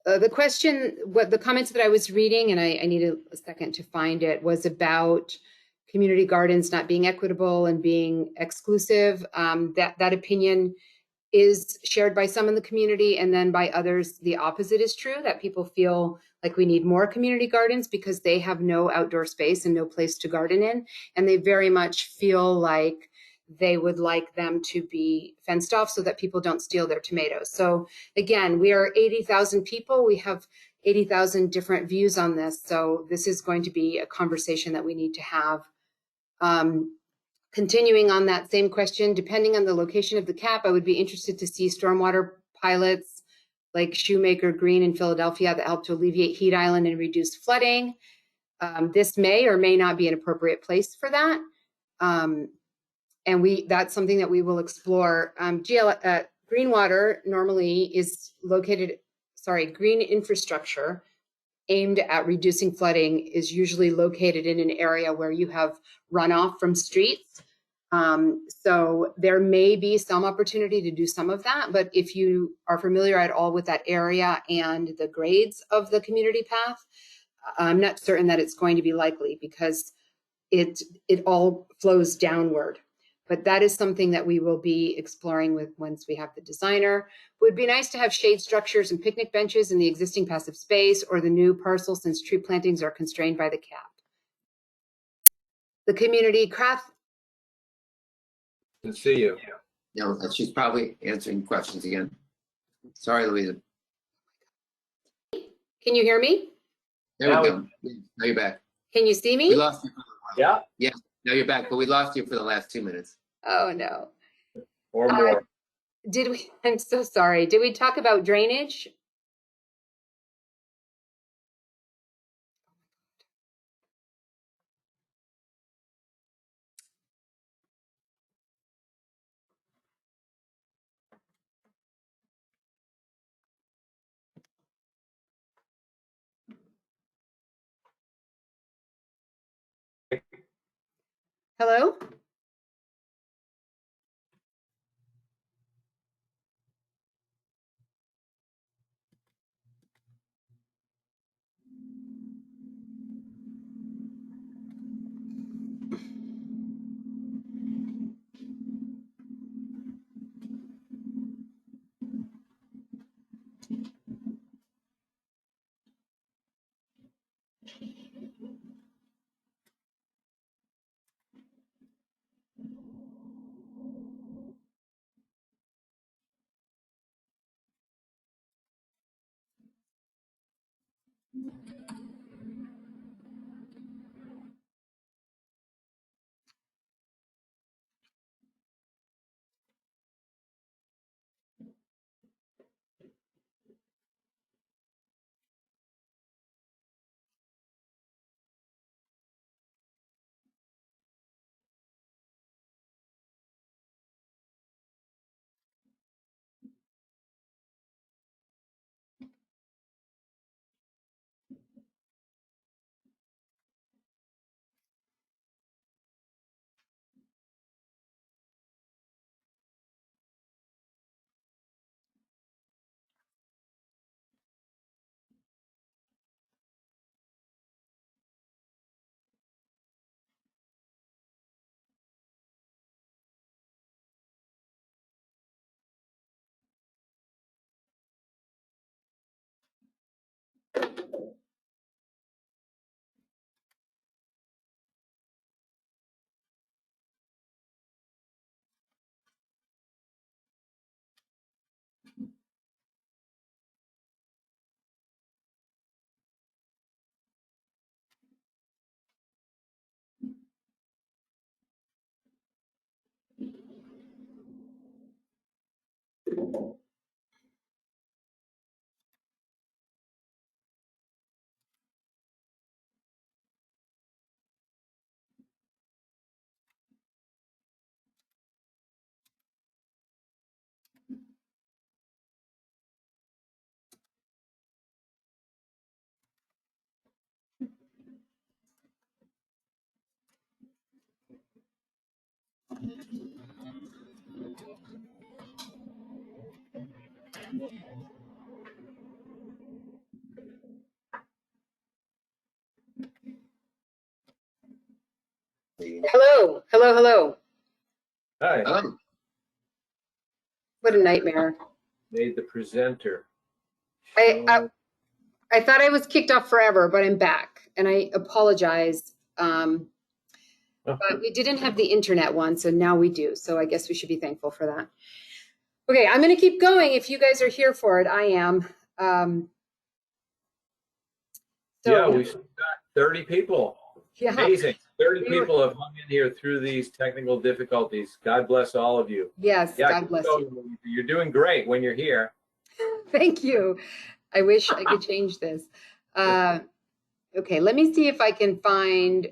The comments that I was reading, and I need a second to find it, was about community gardens not being equitable and being exclusive. That opinion is shared by some in the community, and then by others, the opposite is true, that people feel like we need more community gardens because they have no outdoor space and no place to garden in. And they very much feel like they would like them to be fenced off so that people don't steal their tomatoes. So again, we are 80,000 people. We have 80,000 different views on this. So this is going to be a conversation that we need to have. Continuing on that same question, depending on the location of the cap, I would be interested to see stormwater pilots like Shoemaker Green in Philadelphia that help to alleviate heat island and reduce flooding. This may or may not be an appropriate place for that. And that's something that we will explore. Green water normally is located, green infrastructure aimed at reducing flooding is usually located in an area where you have runoff from streets. So there may be some opportunity to do some of that, but if you are familiar at all with that area and the grades of the community path, I'm not certain that it's going to be likely because it all flows downward. But that is something that we will be exploring with once we have the designer. It would be nice to have shade structures and picnic benches in the existing passive space or the new parcel since tree plantings are constrained by the cap. The community craft. Good to see you. No, she's probably answering questions again. Sorry, Louisa. Can you hear me? There we go. Now you're back. Can you see me? We lost you for a while. Yeah. Yeah, now you're back, but we lost you for the last 2 minutes. Oh, no. Or more. Did we? I'm so sorry. Did we talk about drainage? Hello? Hello, hello, hello. Hi. Oh, What a nightmare. Made the presenter. I thought I was kicked off forever, but I'm back and I apologize. But we didn't have the internet one, so now we do. So I guess we should be thankful for that. Okay, I'm going to keep going. If you guys are here for it, I am. Yeah, we've got 30 people. Yeah. Amazing. 30 people have hung in here through these technical difficulties. God bless all of you. Yes, Yeah, God bless you. you're doing great when you're here. Thank you. I wish I could change this. Okay, let me see if I can find.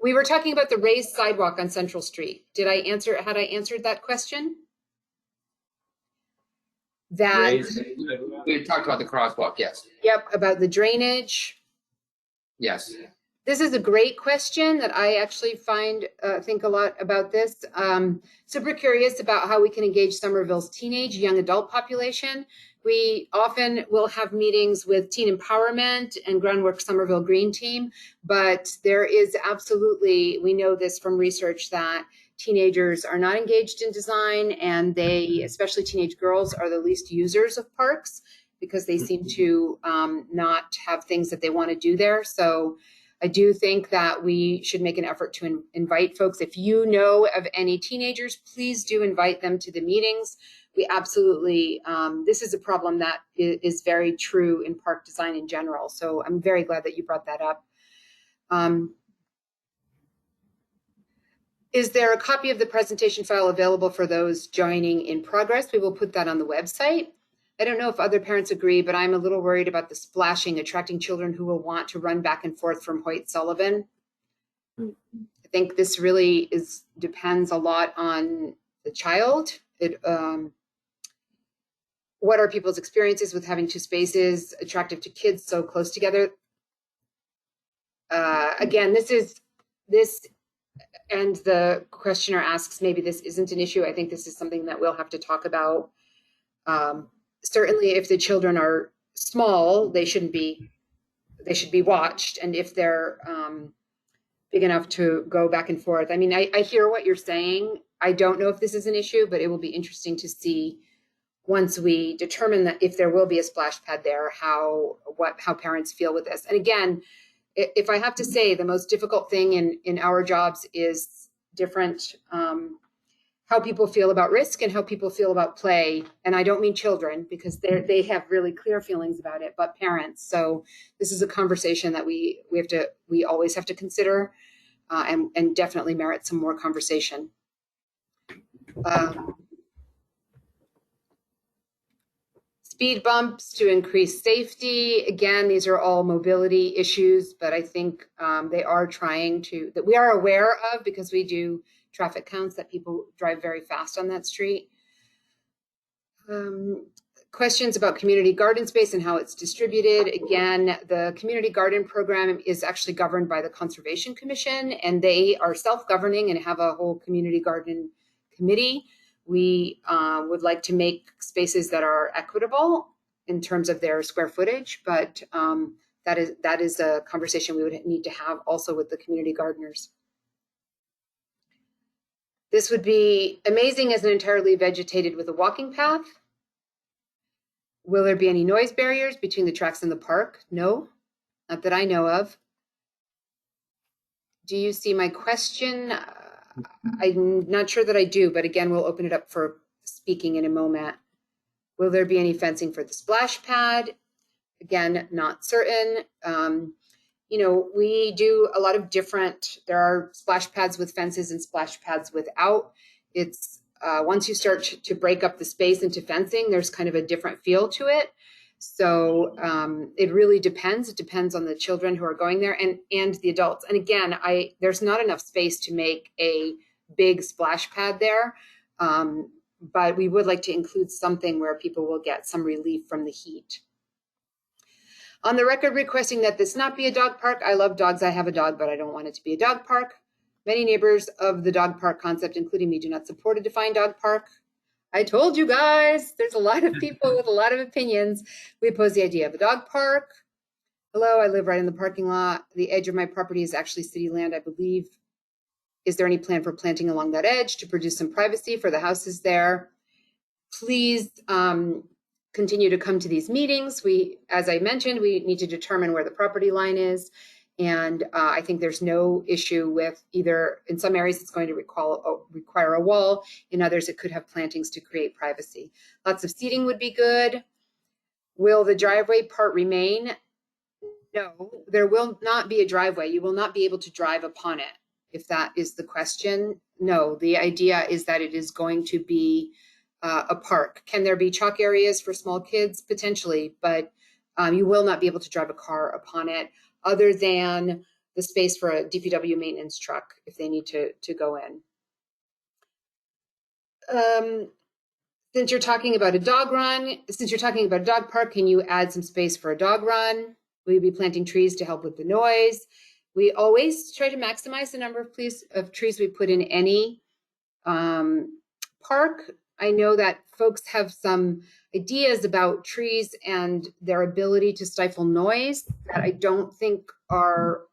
We were talking about the raised sidewalk on Central Street. Had I answered that question? Raised. We talked about the crosswalk, yes. Yep, about the drainage. Yes. This is a great question that I actually think a lot about this. Super curious about how we can engage Somerville's teenage young adult population. We often will have meetings with Teen Empowerment and Groundwork Somerville Green Team, but there is absolutely, we know this from research, that teenagers are not engaged in design, and they, especially teenage girls, are the least users of parks because they seem to not have things that they want to do there. So I do think that we should make an effort to invite folks. If you know of any teenagers, please do invite them to the meetings. We absolutely, this is a problem that is very true in park design in general. So I'm very glad that you brought that up. Is there a copy of the presentation file available for those joining in progress? We will put that on the website. I don't know if other parents agree, but I'm a little worried about the splashing, attracting children who will want to run back and forth from Hoyt Sullivan. I think this really depends a lot on the child. What are people's experiences with having two spaces attractive to kids so close together? Again, this, and the questioner asks, maybe this isn't an issue. I think this is something that we'll have to talk about. Certainly if the children are small, they should be watched. And if they're big enough to go back and forth. I mean, I hear what you're saying. I don't know if this is an issue, but it will be interesting to see once we determine that if there will be a splash pad there, how parents feel with this. And again, if I have to say, the most difficult thing in our jobs is different, how people feel about risk and how people feel about play. And I don't mean children, because they have really clear feelings about it, but parents. So this is a conversation that we always have to consider, and definitely merit some more conversation. Speed bumps to increase safety. Again, these are all mobility issues, but I think they are trying to, that we are aware of, because we do traffic counts, that people drive very fast on that street. Questions about community garden space and how it's distributed. Again, the community garden program is actually governed by the Conservation Commission, and they are self-governing and have a whole community garden committee. We would like to make spaces that are equitable in terms of their square footage, but that is a conversation we would need to have also with the community gardeners. This would be amazing as an entirely vegetated with a walking path. Will there be any noise barriers between the tracks and the park? No, not that I know of. Do you see my question? I'm not sure that I do, but again, we'll open it up for speaking in a moment. Will there be any fencing for the splash pad? Again, not certain. We do a lot of there are splash pads with fences and splash pads without. It's once you start to break up the space into fencing, there's kind of a different feel to it. So it really depends. It depends on the children who are going there and the adults. And again, there's not enough space to make a big splash pad there. But we would like to include something where people will get some relief from the heat. On the record, requesting that this not be a dog park. I love dogs. I have a dog, but I don't want it to be a dog park. Many neighbors of the dog park concept, including me, do not support a defined dog park. I told you guys, there's a lot of people with a lot of opinions. We oppose the idea of a dog park. Hello, I live right in the parking lot. The edge of my property is actually city land, I believe. Is there any plan for planting along that edge to produce some privacy for the houses there? Please continue to come to these meetings. As I mentioned, we need to determine where the property line is. And I think there's no issue with either, in some areas it's going to require a wall, in others it could have plantings to create privacy. Lots of seating would be good. Will the driveway part remain? No, there will not be a driveway. You will not be able to drive upon it, if that is the question. No, the idea is that it is going to be a park. Can there be chalk areas for small kids? Potentially, but you will not be able to drive a car upon it other than the space for a DPW maintenance truck if they need to go in. Since you're talking about a dog park, can you add some space for a dog run? Will you be planting trees to help with the noise? We always try to maximize the number of trees we put in any park. I know that folks have some ideas about trees and their ability to stifle noise that I don't think are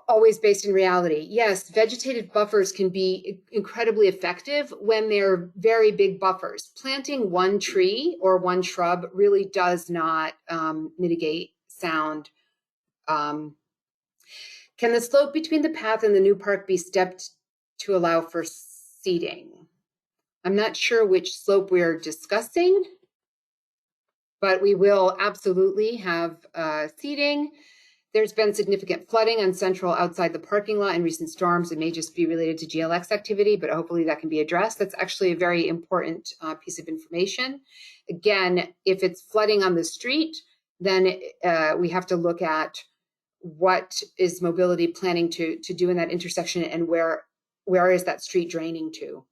always based in reality. Yes, vegetated buffers can be incredibly effective when they're very big buffers. Planting one tree or one shrub really does not mitigate sound. Can the slope between the path and the new park be stepped to allow for seating? I'm not sure which slope we're discussing, but we will absolutely have seating. There's been significant flooding on Central outside the parking lot in recent storms. It may just be related to GLX activity, but hopefully that can be addressed. That's actually a very important piece of information. Again, if it's flooding on the street, then we have to look at what is mobility planning to do in that intersection and where is that street draining to.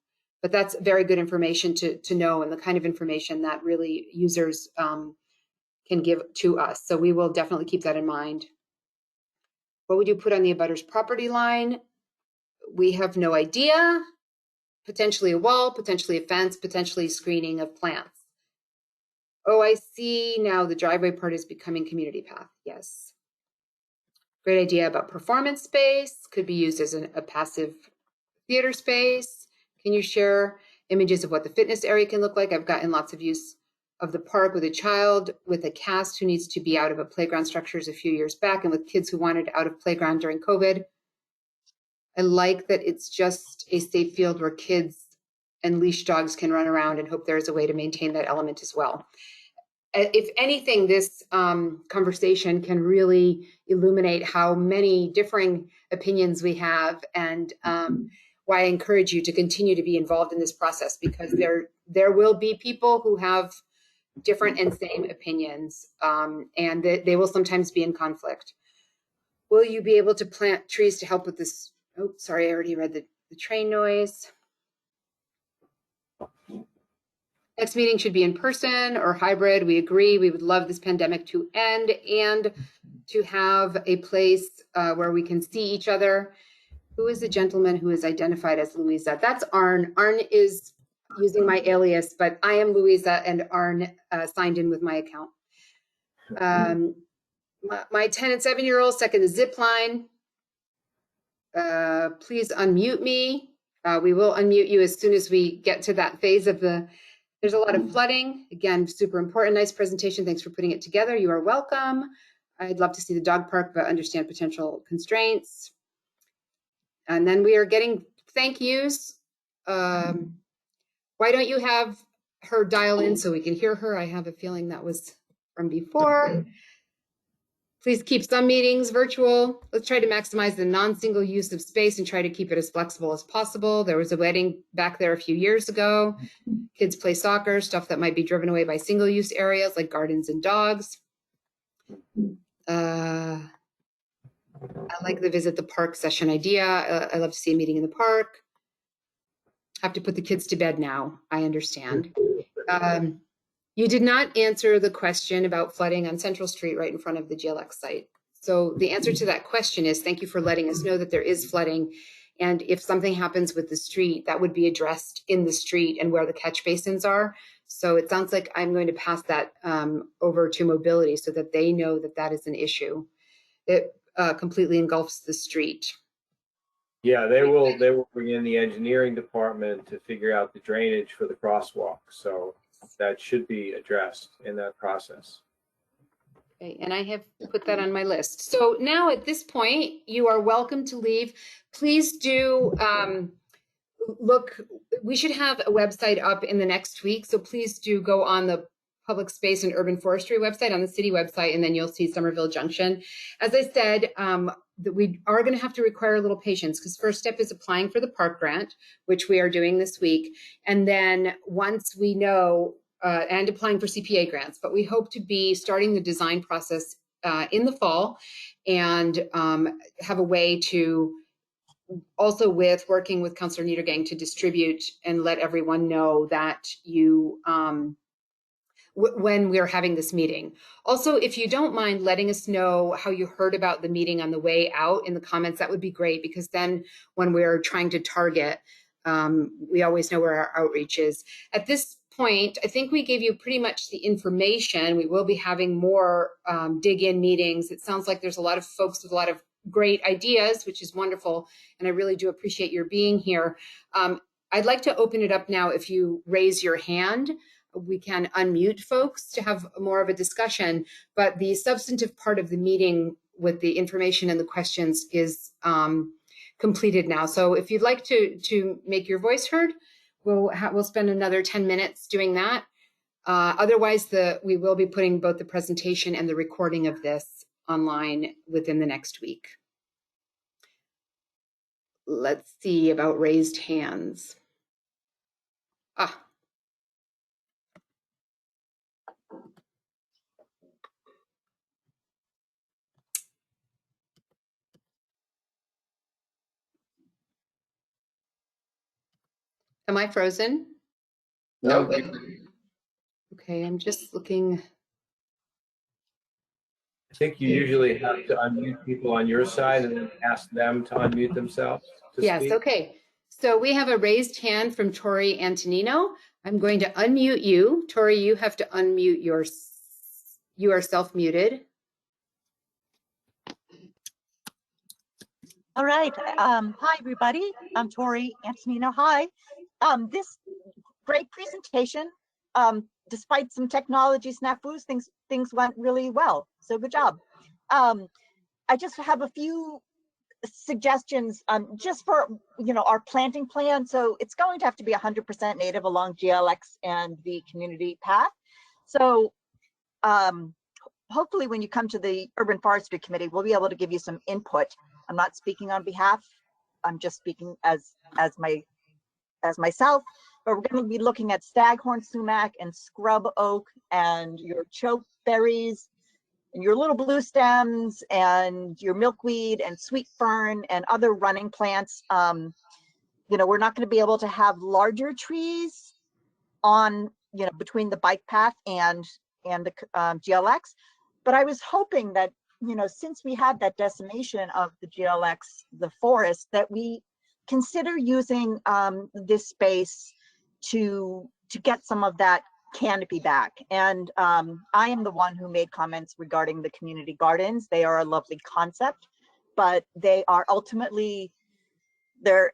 But that's very good information to know, and the kind of information that really users can give to us. So we will definitely keep that in mind. What would you put on the abutter's property line? We have no idea. Potentially a wall, potentially a fence, potentially screening of plants. Oh, I see now the driveway part is becoming community path. Yes. Great idea about performance space. Could be used as a passive theater space. Can you share images of what the fitness area can look like? I've gotten lots of use of the park with a child with a cast who needs to be out of a playground structures a few years back, and with kids who wanted out of playground during COVID. I like that it's just a safe field where kids and leash dogs can run around, and hope there's a way to maintain that element as well. If anything, this conversation can really illuminate how many differing opinions we have, and why I encourage you to continue to be involved in this process, because there will be people who have different and same opinions, and they will sometimes be in conflict. Will you be able to plant trees to help with this? Oh, sorry, I already read the train noise. Next meeting should be in person or hybrid. We agree. We would love this pandemic to end and to have a place where we can see each other. Who is the gentleman who is identified as Louisa? That's Arn. Arn is using my alias, but I am Louisa, and Arn signed in with my account. My 10 and 7-year-olds second the zip line. Please unmute me. We will unmute you as soon as we get to that phase of there's a lot of flooding. Again, super important. Nice presentation. Thanks for putting it together. You are welcome. I'd love to see the dog park, but understand potential constraints. And then we are getting thank yous. Why don't you have her dial in so we can hear her? I have a feeling that was from before. Please keep some meetings virtual. Let's try to maximize the non-single use of space and try to keep it as flexible as possible. There was a wedding back there a few years ago. Kids play soccer, stuff that might be driven away by single-use areas like gardens and dogs. I like the visit the park session idea. I love to see a meeting in the park. Have to put the kids to bed now. I understand. You did not answer the question about flooding on Central Street right in front of the GLX site. So the answer to that question is thank you for letting us know that there is flooding. And if something happens with the street, that would be addressed in the street and where the catch basins are. So it sounds like I'm going to pass that over to mobility so that they know that that is an issue. It completely engulfs the street. Yeah, they will bring in the engineering department to figure out the drainage for the crosswalk. So that should be addressed in that process. Okay, and I have put that on my list. So now at this point, you are welcome to leave. Please do look, we should have a website up in the next week. So please do go on the Public Space and Urban Forestry website, on the city website, and then you'll see Somerville Junction. As I said, that we are going to have to require a little patience because first step is applying for the park grant, which we are doing this week. And then once we know, and applying for CPA grants, but we hope to be starting the design process in the fall and have a way to also with working with Councillor Niedergang to distribute and let everyone know that you, when we're having this meeting. Also, if you don't mind letting us know how you heard about the meeting on the way out in the comments, that would be great, because then when we're trying to target, we always know where our outreach is. At this point, I think we gave you pretty much the information. We will be having more dig-in meetings. It sounds like there's a lot of folks with a lot of great ideas, which is wonderful, and I really do appreciate your being here. I'd like to open it up now. If you raise your hand, we can unmute folks to have more of a discussion, but the substantive part of the meeting with the information and the questions is completed now. So if you'd like to make your voice heard, we'll spend another 10 minutes doing that. Otherwise, we will be putting both the presentation and the recording of this online within the next week. Let's see about raised hands. Am I frozen? No. Okay, I'm just looking. I think you usually have to unmute people on your side and then ask them to unmute themselves to Yes, speak. okay. So we have a raised hand from Tori Antonino. I'm going to unmute you. Tori, you have to unmute you are self-muted. All right. Hi, everybody. I'm Tori Antonino. Hi. This great presentation. Despite some technology snafus, things went really well. So good job. I just have a few suggestions just for our planting plan. So it's going to have to be 100% native along GLX and the community path. So hopefully when you come to the Urban Forestry Committee, we'll be able to give you some input. I'm not speaking on behalf. I'm just speaking as myself. But we're going to be looking at staghorn sumac and scrub oak and your chokeberries and your little blue stems and your milkweed and sweet fern and other running plants. We're not going to be able to have larger trees on, between the bike path and the GLX. But I was hoping that, since we had that decimation of the GLX, the forest, that we consider using this space to get some of that canopy back. And I am the one who made comments regarding the community gardens. They are a lovely concept, but they are ultimately, they're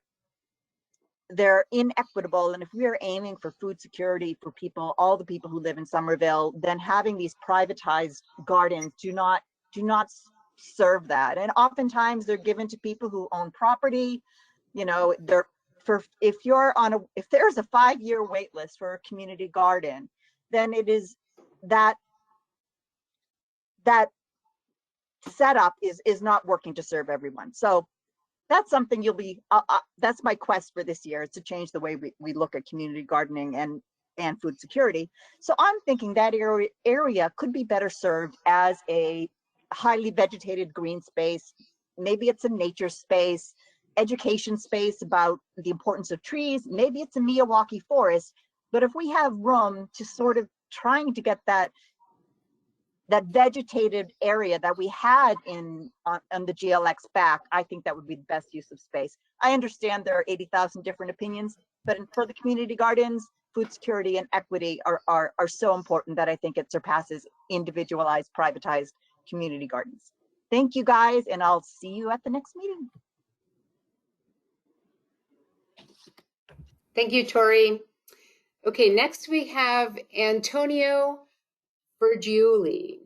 inequitable. And if we are aiming for food security for people, all the people who live in Somerville, then having these privatized gardens do not serve that. And oftentimes they're given to people who own property. If there's a 5-year wait list for a community garden, then it is that setup is not working to serve everyone. So that's something that's my quest for this year, is to change the way we look at community gardening and food security. So I'm thinking that area could be better served as a highly vegetated green space. Maybe it's a nature space, education space about the importance of trees. Maybe it's a Miyawaki forest. But if we have room to sort of trying to get that vegetated area that we had on the GLX back, I think that would be the best use of space. I understand there are 80,000 different opinions, but for the community gardens, food security and equity are so important that I think it surpasses individualized, privatized community gardens. Thank you guys, and I'll see you at the next meeting. Thank you, Tori. Okay, next we have Antonio Bergiuli.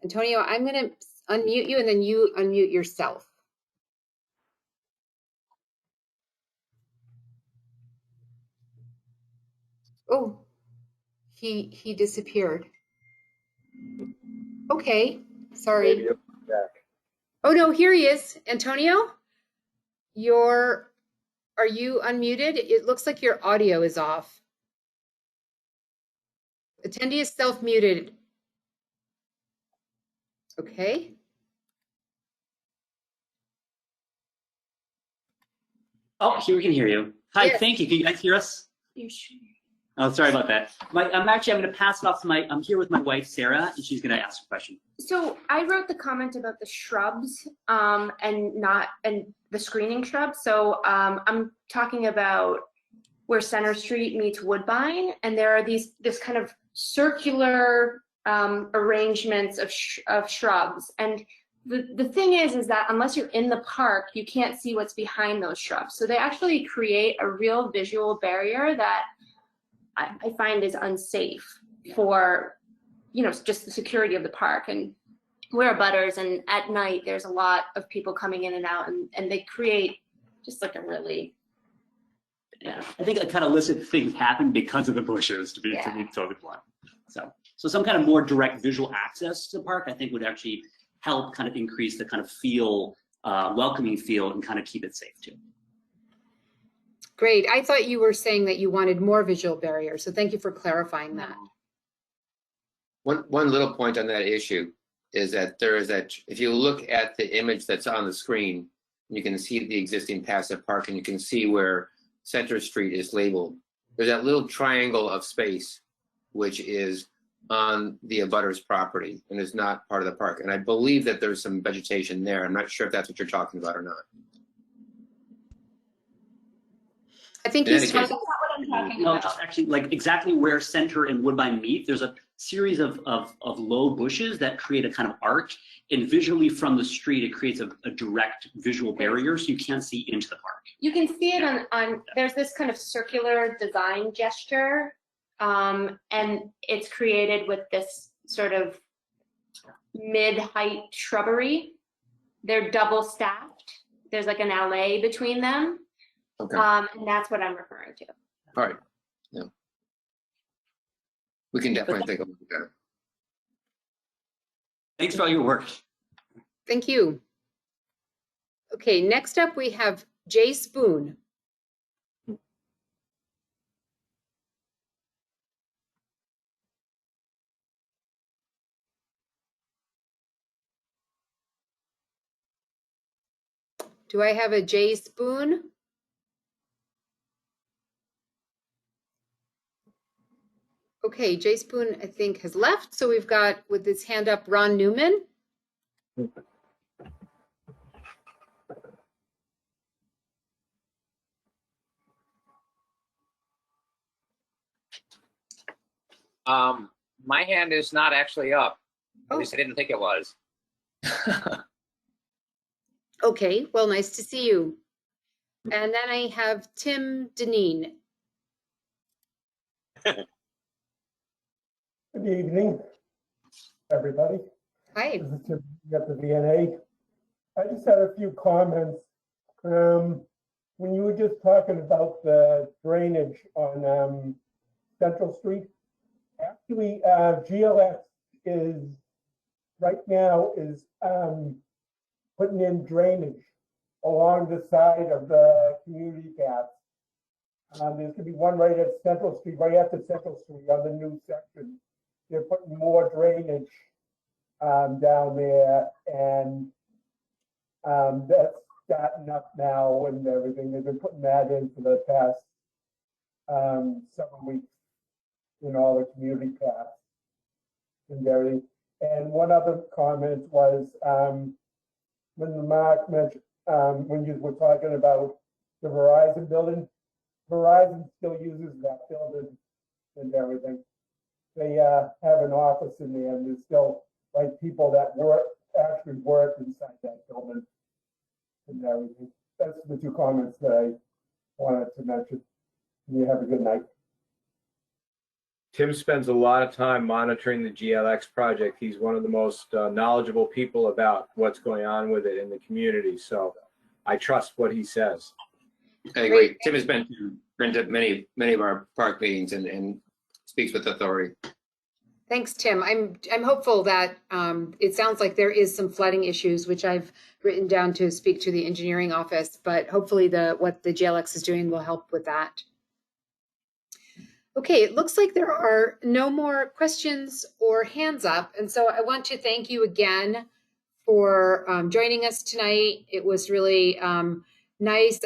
Antonio, I'm going to unmute you and then you unmute yourself. Oh, he disappeared. Okay, Maybe sorry. he'll come back. Oh, no, here he is. Antonio, are you unmuted? It looks like your audio is off. Attendee is self-muted. Okay. Oh, here we can hear you. Hi, Yes. thank you. Can you guys hear us? Oh, sorry about that. I'm going to pass it off to I'm here with my wife, Sarah, and she's going to ask a question. So I wrote the comment about the shrubs and the screening shrubs. So I'm talking about where Center Street meets Woodbine, and there are this kind of circular arrangements of shrubs. And the thing is that unless you're in the park, you can't see what's behind those shrubs. So they actually create a real visual barrier that I find is unsafe for, just the security of the park. And we're butters, and at night there's a lot of people coming in and out, and they create just like a really. Yeah, I think I kind of listed things happen because of the bushes, to be totally blunt. So some kind of more direct visual access to the park, I think, would actually help kind of increase the kind of feel, welcoming feel, and kind of keep it safe too. Great. I thought you were saying that you wanted more visual barriers, so thank you for clarifying that. One little point on that issue is that if you look at the image that's on the screen, you can see the existing passive park, and you can see where Center Street is labeled. There's that little triangle of space, which is on the abutter's property and is not part of the park. And I believe that there's some vegetation there. I'm not sure if that's what you're talking about or not. I think In he's any case- talking. That's not what I'm talking No, about. just actually like exactly where Center and Woodbine meet, there's a series of low bushes that create a kind of arc, and visually from the street, it creates a direct visual barrier, so you can't see into the park. You can see it on there's this kind of circular design gesture, and it's created with this sort of mid-height shrubbery. They're double stacked. There's like an alley between them. Okay. And that's what I'm referring to. All right. Yeah. We can definitely take a look at it. Thanks for all your work. Thank you. Okay, next up we have Jay Spoon. Do I have a Jay Spoon? Okay, Jay Spoon, I think, has left. So we've got, with his hand up, Ron Newman. My hand is not actually up. At Oh. least I didn't think it was. Okay, well, nice to see you. And then I have Tim Deneen. Good evening, everybody. Hi. This is Tim at the VNA. I just had a few comments. When you were just talking about the drainage on Central Street, actually, GLX is right now putting in drainage along the side of the community path. There's going to be one right at Central Street, right after Central Street on the new section. They're putting more drainage down there, and that's starting up now and everything. They've been putting that in for the past several weeks in all the community paths and everything. And one other comment was when the Mark mentioned, when you were talking about the Verizon building, Verizon still uses that building and everything. They have an office in there, and there's still like people that actually work inside that building and everything. That's the two comments that I wanted to mention. You have a good night. Tim spends a lot of time monitoring the GLX project. He's one of the most knowledgeable people about what's going on with it in the community. So I trust what he says. I agree. Tim has been to many of our park meetings and speaks with authority. Thanks, Tim. I'm hopeful that it sounds like there is some flooding issues, which I've written down to speak to the engineering office, but hopefully what the JLX is doing will help with that. Okay, it looks like there are no more questions or hands up. And so I want to thank you again for joining us tonight. It was really nice.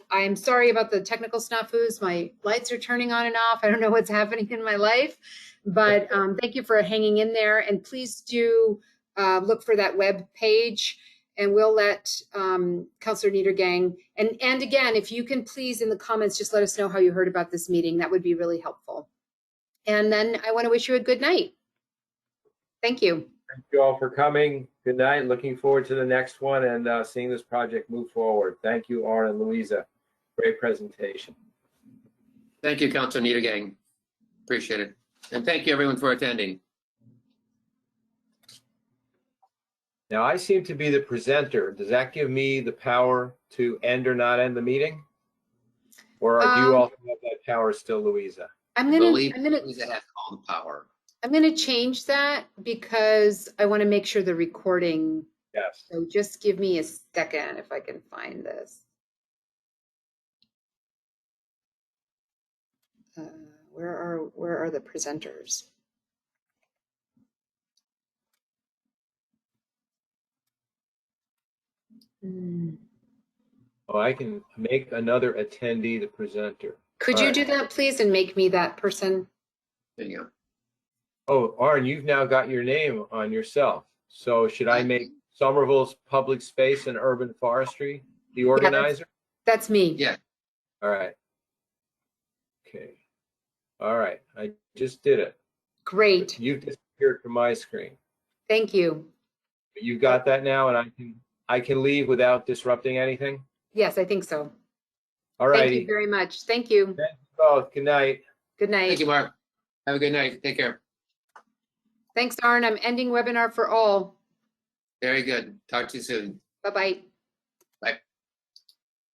I'm sorry about the technical snafus. My lights are turning on and off. I don't know what's happening in my life, but thank you for hanging in there. And please do look for that web page, and we'll let Councillor Niedergang, and again, if you can please in the comments, just let us know how you heard about this meeting. That would be really helpful. And then I want to wish you a good night. Thank you. Thank you all for coming. Good night. Looking forward to the next one and seeing this project move forward. Thank you, Arn and Louisa. Great presentation. Thank you, Councilor Niedergang. Appreciate it. And thank you everyone for attending. Now, I seem to be the presenter. Does that give me the power to end or not end the meeting? Or do you also have that power still, Louisa? Louisa has all the power. I'm gonna change that because I want to make sure the recording. Yes. So just give me a second if I can find this. Where are the presenters? Oh, I can make another attendee the presenter. Could All you right. do that, please, and make me that person? There you go. Oh, Arn, you've now got your name on yourself. So should I make Somerville's Public Space and Urban Forestry the organizer? That's me. Yeah. All right. Okay. All right. I just did it. Great. You've disappeared from my screen. Thank you. But you've got that now, and I can leave without disrupting anything? Yes, I think so. All Thank righty. you very much. Thank you. Thank you both. Good night. Good night. Thank you, Mark. Have a good night. Take care. Thanks, Arn. I'm ending webinar for all. Very good. Talk to you soon. Bye-bye.